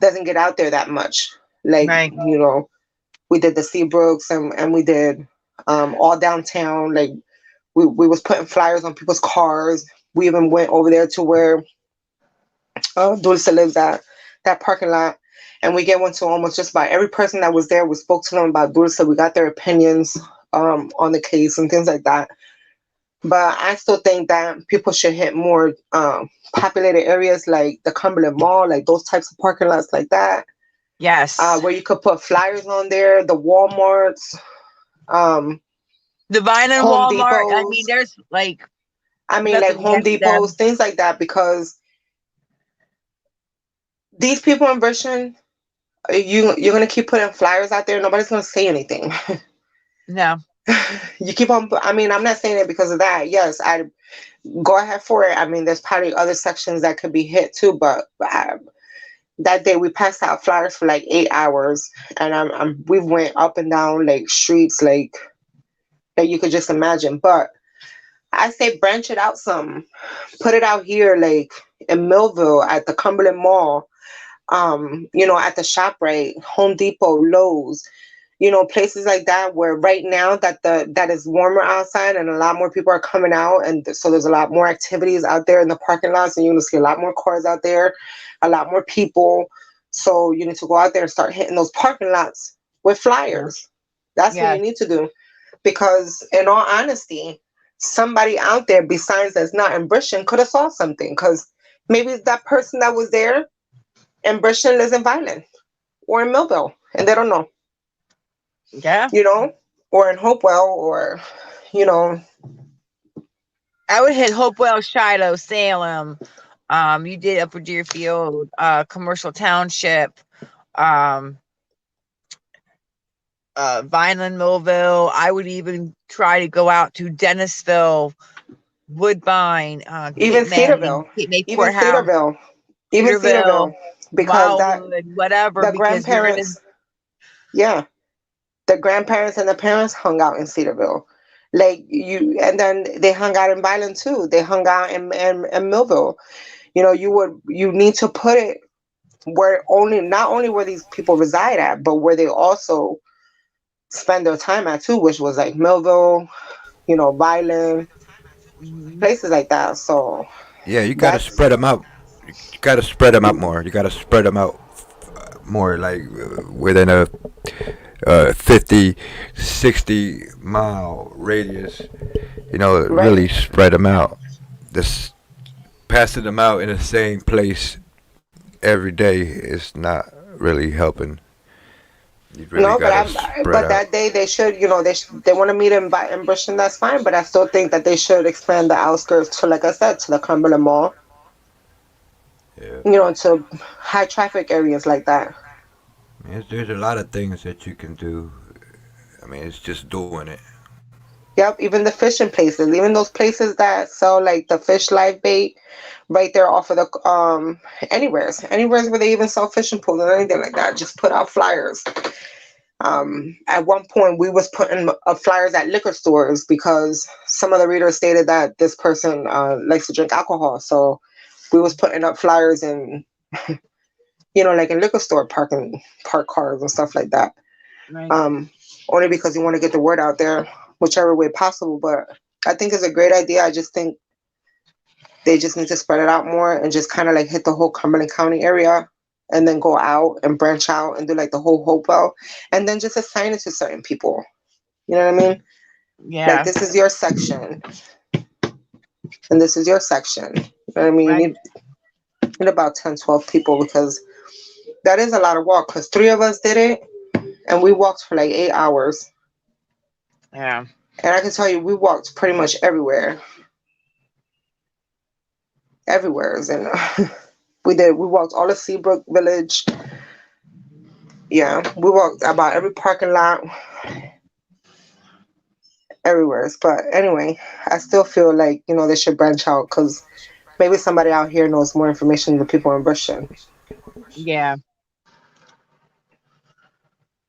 doesn't get out there that much. Like, Right. we did the Seabrooks and we did all downtown. Like we was putting flyers on people's cars. We even went over there to where Dulce lives at, that parking lot. And we gave one to almost just about every person that was there. We spoke to them about Dulce. We got their opinions on the case and things like that. But I still think that people should hit more populated areas like the Cumberland Mall, like those types of parking lots like that. Yes. where you could put flyers on there, the Walmarts, um, Divine and Home Walmart. I mean, Depots. there's like I mean, like nothing Home against Depots, them. things like that, because these people in Britain, you're gonna keep putting flyers out there. Nobody's gonna say anything. No. You keep on. I mean, I'm not saying it because of that. Yes, I go ahead for it. I mean, there's probably other sections that could be hit too, but that day we passed out flyers for like 8 hours, and we went up and down like streets like that you could just imagine. But I say branch it out some, put it out here like in Millville at the Cumberland Mall, at the ShopRite, Home Depot, Lowe's, places like that where right now that is warmer outside and a lot more people are coming out, and so there's a lot more activities out there in the parking lots, and you're gonna see a lot more cars out there, a lot more people. So you need to go out there and start hitting those parking lots with Yeah. flyers. That's what you Yes. need to do, because in all honesty, somebody out there besides that's not in Britain could have saw something, because maybe that person that was there in Britain lives in Violent or in Millville and they don't know, Yeah. or in Hopewell, or you know, I would hit Hopewell, Shiloh, Salem. You did Upper Deerfield, Commercial Township, um, Vineland, Millville. I would even try to go out to Dennisville, Woodbine, even Cape May, Cedarville, Cape May even Courthouse, Cedarville, even Cedarville, Cedarville, because Wildwood, whatever, the because you're gonna. grandparents, yeah, the grandparents and the parents hung out in Cedarville. Like and then they hung out in Violent too. They hung out in Millville. You need to put it where not only where these people reside at, but where they also spend their time at too, which was like Millville, Violent, Mhm. places like that. So Yeah, you gotta that's spread them out. You gotta spread them out more. You gotta spread them out more, like within a 50, 60 mile radius. right. Really spread them out. Just passing them out in the same place every day is not really helping. You really No, but gotta spread but out. that day they should, they want to meet in Britain. That's fine, but I still think that they should expand the outskirts to, like I said, to the Cumberland Mall. Yeah, To high traffic areas like that. there's a lot of things that you can do. I mean, it's just doing it. Yep, even the fishing places, even those places that sell like the fish live bait, right there off of the anywheres where they even sell fishing pools or anything like that. Just put out flyers. At one point, we was putting flyers at liquor stores because some of the readers stated that this person likes to drink alcohol. So we was putting up flyers in, like in liquor store park cars and stuff like that. Right. Um, Only because you want to get the word out there, whichever way possible. But I think it's a great idea. I just think they just need to spread it out more and just kind of like hit the whole Cumberland County area, and then go out and branch out and do like the whole Hopewell, and then just assign it to certain people. You know what I mean? Like, Yeah. this is your section and this is your section. You know what I mean? You Right. need about 10, 12 people, because that is a lot of walk, because three of us did it and we walked for like 8 hours. Yeah. And I can tell you, we walked pretty much everywhere. Everywhere. And we walked all of Seabrook Village. Yeah, we walked about every parking lot, everywhere. But anyway, I still feel like, they should branch out, because maybe somebody out here knows more information than the people in Britain. Yeah.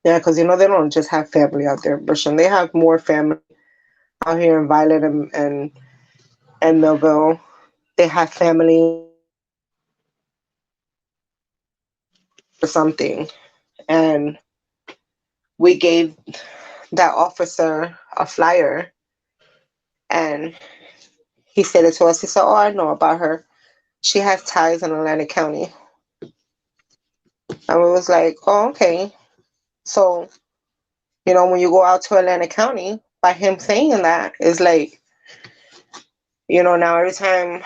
Yeah, because they don't just have family out there in Britain. They have more family out here in Violet and Millville. They have family or something. And we gave that officer a flyer, and he said it to us. He said, "Oh, I know about her. She has ties in Atlantic County." And we was like, "Oh, okay." So, when you go out to Atlantic County, by him saying that, is like, now every time,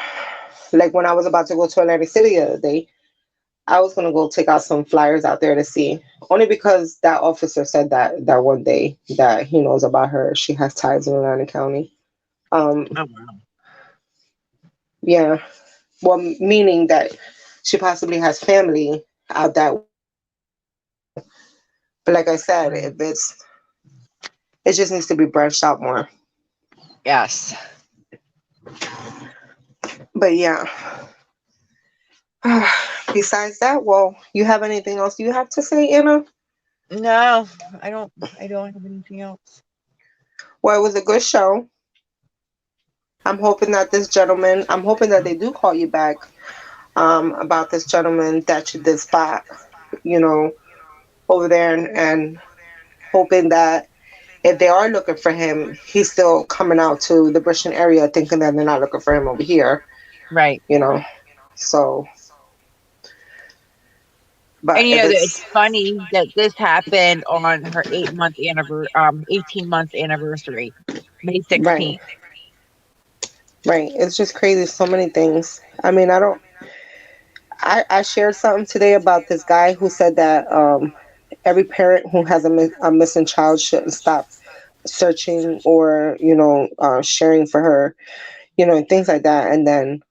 like when I was about to go to Atlantic City the other day, I was gonna go take out some flyers out there to see, only because that officer said that one day that he knows about her. She has ties in Atlantic County. Um, Oh wow. yeah, well, meaning that she possibly has family out that way. So, but like I said, Right. if it just needs to be branched out more. Yes. But yeah. Besides that, well, you have anything else you have to say, Anna? No, I don't. I don't have anything else. Well, it was a good show. I'm hoping that they do call you back about this gentleman that you did spot, you know, over there, and hoping that if they are looking for him, he's still coming out to the Bridgeton area thinking that they're not looking for him over here, Right. you know. So, And but you if know that it's it's funny that this happened on her 8 month anniversary, 18 month anniversary, May right, 16th. right, it's just crazy. So many things. I mean, I don't. I shared something today about this guy who said that every parent who has a missing child shouldn't stop searching or sharing for her, and things like that. And then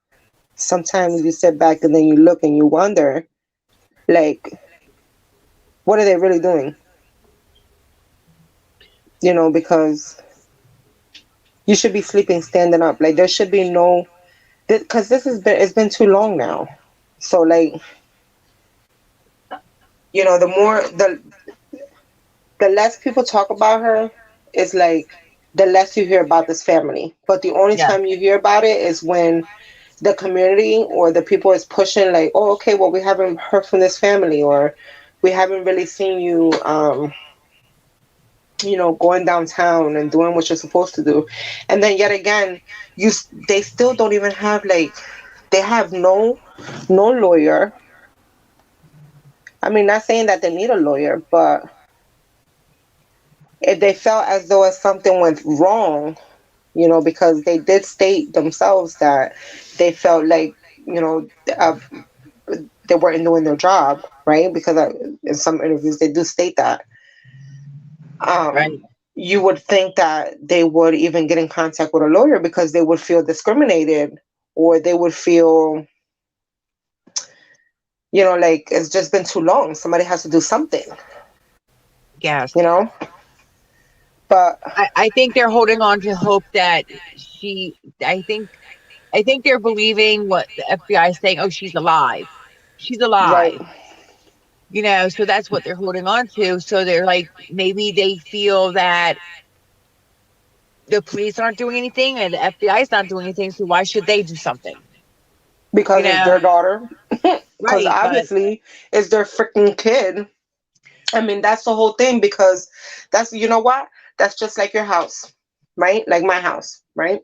sometimes you sit back and then you look and you wonder, like, what are they really doing? Because you should be sleeping standing up. Like, there should be no, because it's been too long now. So, like, the more the less people talk about her, is like the less you hear about this family. But the only Yeah. time you hear about it is when the community or the people is pushing, like, oh, okay, well, we haven't heard from this family, or we haven't really seen you going downtown and doing what you're supposed to do. And then yet again, they still don't even have, like, they have no lawyer. I mean, not saying that they need a lawyer, but if they felt as though if something went wrong, because they did state themselves that they felt like, uh, they weren't doing their job, right? Because in some interviews they do state that. Right. You would think that they would even get in contact with a lawyer because they would feel discriminated, or they would feel, like it's just been too long. Somebody has to do something, Yes. you know? But I think they're holding on to hope that she. I think they're believing what the FBI is saying. Oh, she's alive. She's right, alive. So that's what they're holding on to. So they're like, maybe they feel that the police aren't doing anything and the FBI is not doing anything. So why should they do something? You because it's know, their daughter. Because right? But obviously it's their freaking kid. I mean, that's the whole thing, because that's, what? That's just like your house, right? Like my house, right?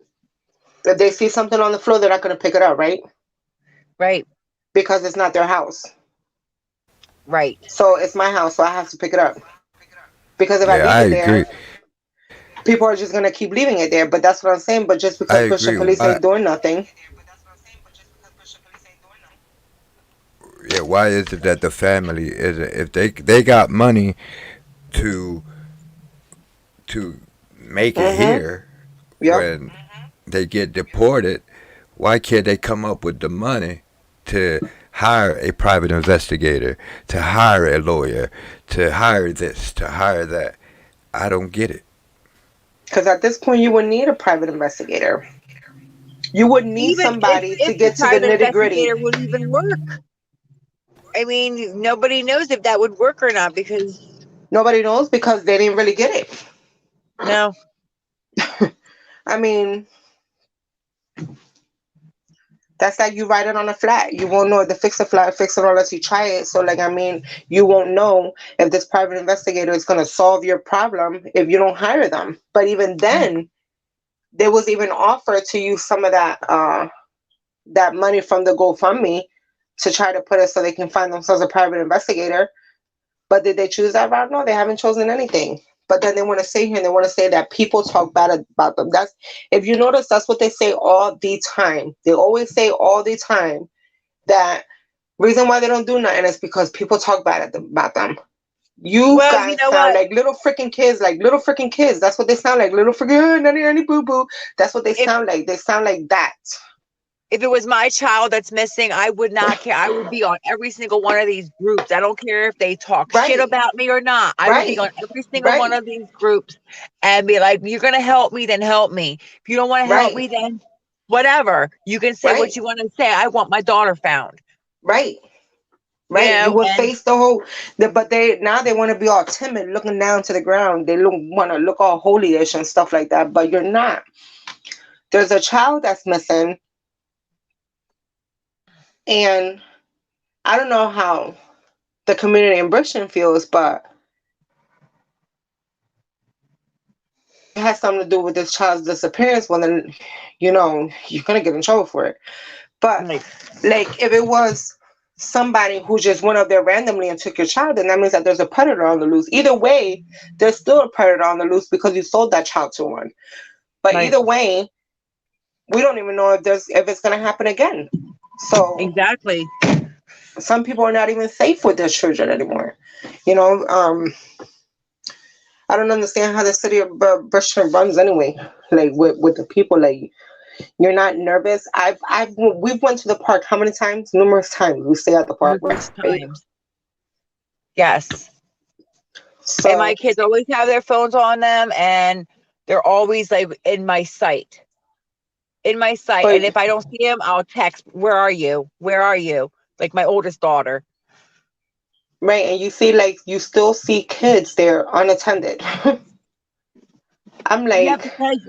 If they see something on the floor, they're not going to pick it up, right? right, Because it's not their house. right, So it's my house, so I have to pick it up. Because if I Yeah, leave I it agree. there, people are just going to keep leaving it there. But that's what I'm saying. But just I because Bishop agree. Police Why? ain't doing nothing, Yeah, why is it that the family is if they got money to make it mm-hmm, here yep. when they get deported, why can't they come up with the money to hire a private investigator, to hire a lawyer, to hire this, to hire that? I don't get it. Because at this point, you would need a private investigator. You would need even if somebody to if the get to the private nitty gritty. investigator would even work. I mean, nobody knows if that would work or not because Nobody knows because they didn't really get it. no, I mean, that's like you write it on a flat. You won't know if to fix a flat, fix it unless you try it. So, like, I mean, you won't know if this private investigator is going to solve your problem if you don't hire them. But even then, there was even offer to use some of that money from the GoFundMe to try to put it so they can find themselves a private investigator. But did they choose that route? No, they haven't chosen anything. But then they want to say here and they want to say that people talk bad about them. That's, if you notice, that's what they say all the time. They always say all the time that Reason why they don't do nothing is because people talk bad about them. You Well, you guys know sound what? like little freaking kids, like little freaking kids. That's what they sound like, little freaking nanny boo boo. That's what they If sound like. They sound like that. if it was my child that's missing, I would not care. I would be on every single one of these groups. I don't care if they talk shit Right, about me or not. I would be right, on every single one right, of these groups and be like, "You're gonna help me, then help me. If you don't want to help right, me, then whatever. You can say what right, you want to say. I want my daughter found." right. You Right, you know, would and face the whole, but they now they want to be all timid, looking down to the ground. They look want to look all holyish and stuff like that. But you're not. There's a child that's missing, and I don't know how the community in Bridgeton feels, but it has something to do with this child's disappearance. Well, then, you're gonna get in trouble for it. But like, like, if it was somebody who just went up there randomly and took your child, then that means that there's a predator on the loose. Either way, there's still a predator on the loose because you sold that child to one. But like either way, we don't even know if it's gonna happen again. So exactly. some people are not even safe with their children anymore. You know, I don't understand how the city of Bridgeton runs anyway. Like with the people, like you're not nervous. We've went to the park how many times? Numerous times. We stay at the park, Numerous right? times. Yes. And my So, kids always have their phones on them and they're always like in my sight. In my sight. but And if I don't see them, I'll text, "Where are you? Where are you?" Like my oldest daughter. right, and you see, like, you still see kids there unattended. I'm Yeah, like, because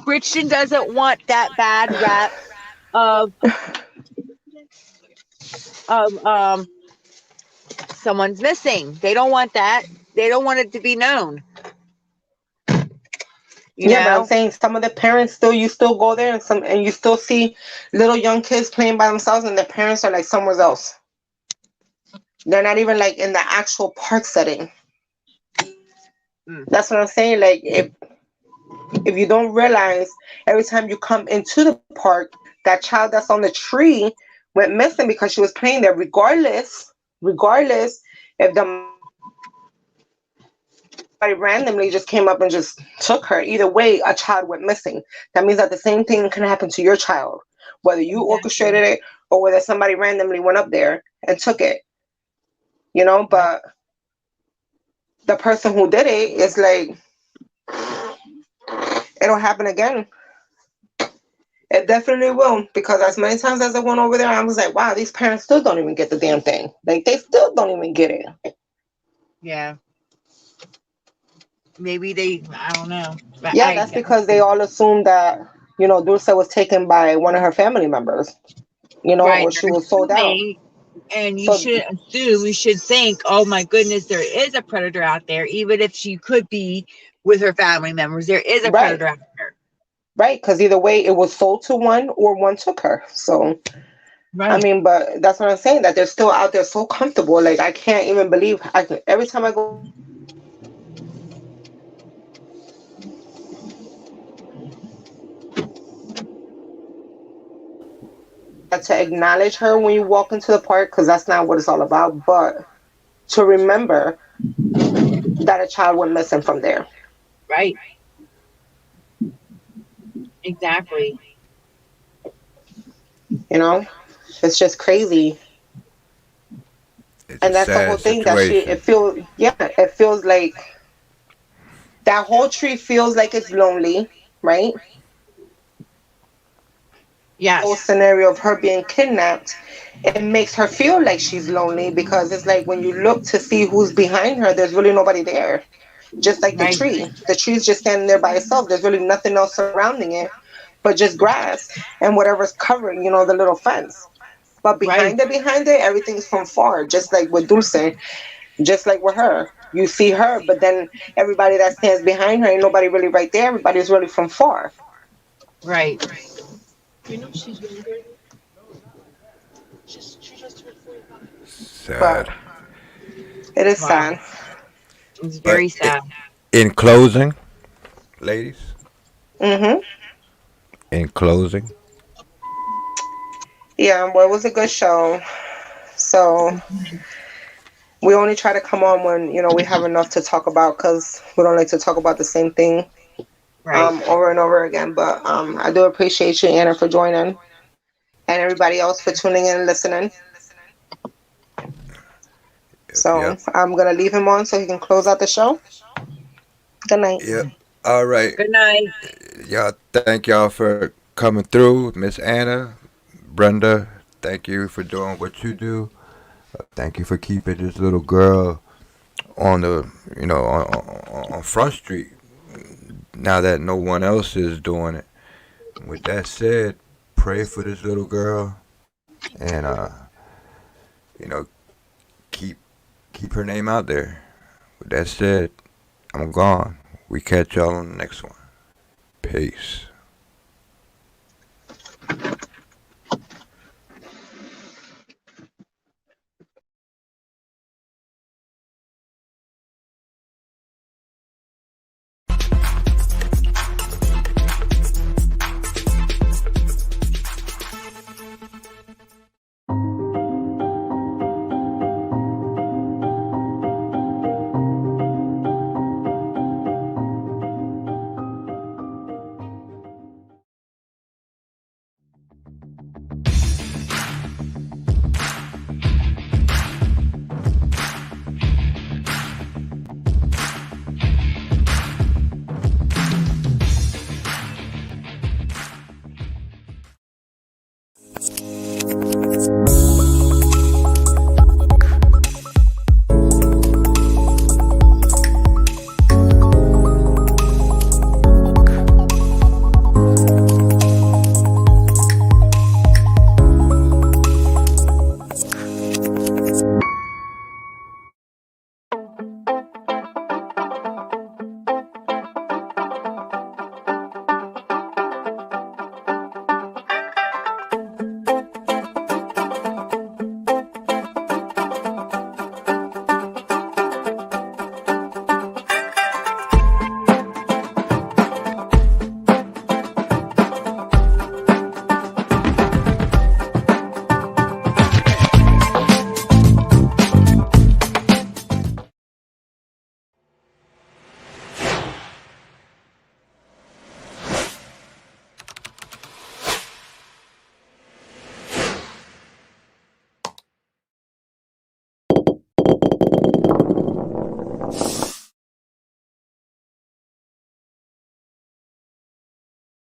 Bridgeton doesn't want that bad rap of of someone's missing. They don't want that. They don't want it to be known, you yeah, but I'm know? saying some of the parents still, you still go there, and you still see little young kids playing by themselves, and their parents are like somewhere else. They're not even like in the actual park setting. Mm. That's what I'm saying. Like, if you don't realize, every time you come into the park, that child that's on the tree went missing because she was playing there, regardless if the randomly just came up and just took her. Either way, a child went missing. That means that the same thing can happen to your child, whether you Exactly. orchestrated it or whether somebody randomly went up there and took it. Right. But the person who did it is like, it'll happen again. It definitely will, because as many times as I went over there, I was like, wow, these parents still don't even get the damn thing. Like, they still don't even get it. Yeah. Maybe they, I don't know. But Yeah, that's because they all assumed that, Dulce was taken by one of her family members, right. or she They're was sold out. assuming, and you So, shouldn't assume. You should think, "Oh my goodness, there is a predator out there, even if she could be with her family members. There is a right, predator out there." right, because either way, it was sold to one or one took her. So, I Right. mean, but that's what I'm saying, that they're still out there so comfortable. Like, I can't even believe, every time I go to acknowledge her when you walk into the park, because that's not what it's all about, but to remember that a child went missing from there. Right. Exactly. You know, it's just crazy. It's a And that's the sad whole thing, that situation. it feels like that whole tree feels like it's lonely, right? Whole Yes. scenario of her being kidnapped, it makes her feel like she's lonely, because it's like when you look to see who's behind her, there's really nobody there. Just like the Right. tree. The tree's just standing there by itself. There's really nothing else surrounding it but just grass and whatever's covering, the little fence. But Right. behind it, everything's from far, just like with Dulce, just like with her. You see her, but then everybody that stands behind her, ain't nobody really right there. Everybody's really from far. Right. But Sad. it is Wow. sad. It's But very sad. in closing, ladies, Hmm. in closing, Yeah, well, it was a good show. So we only try to come on when, you know, we have enough to talk about, because we don't like to talk about the same thing Right. over and over again. But I do appreciate you, Anna, for joining, and everybody else for tuning in and listening. So Yep. I'm going to leave him on so he can close out the show. Good night. Yep. All right. Good night. Y'all, thank y'all for coming through. Miss Anna, Brenda, thank you for doing what you do. Thank you for keeping this little girl on the, on Front Street now that no one else is doing it. With that said, pray for this little girl and, you know, keep keep her name out there. With that said, I'm gone. We catch y'all on the next one. Peace.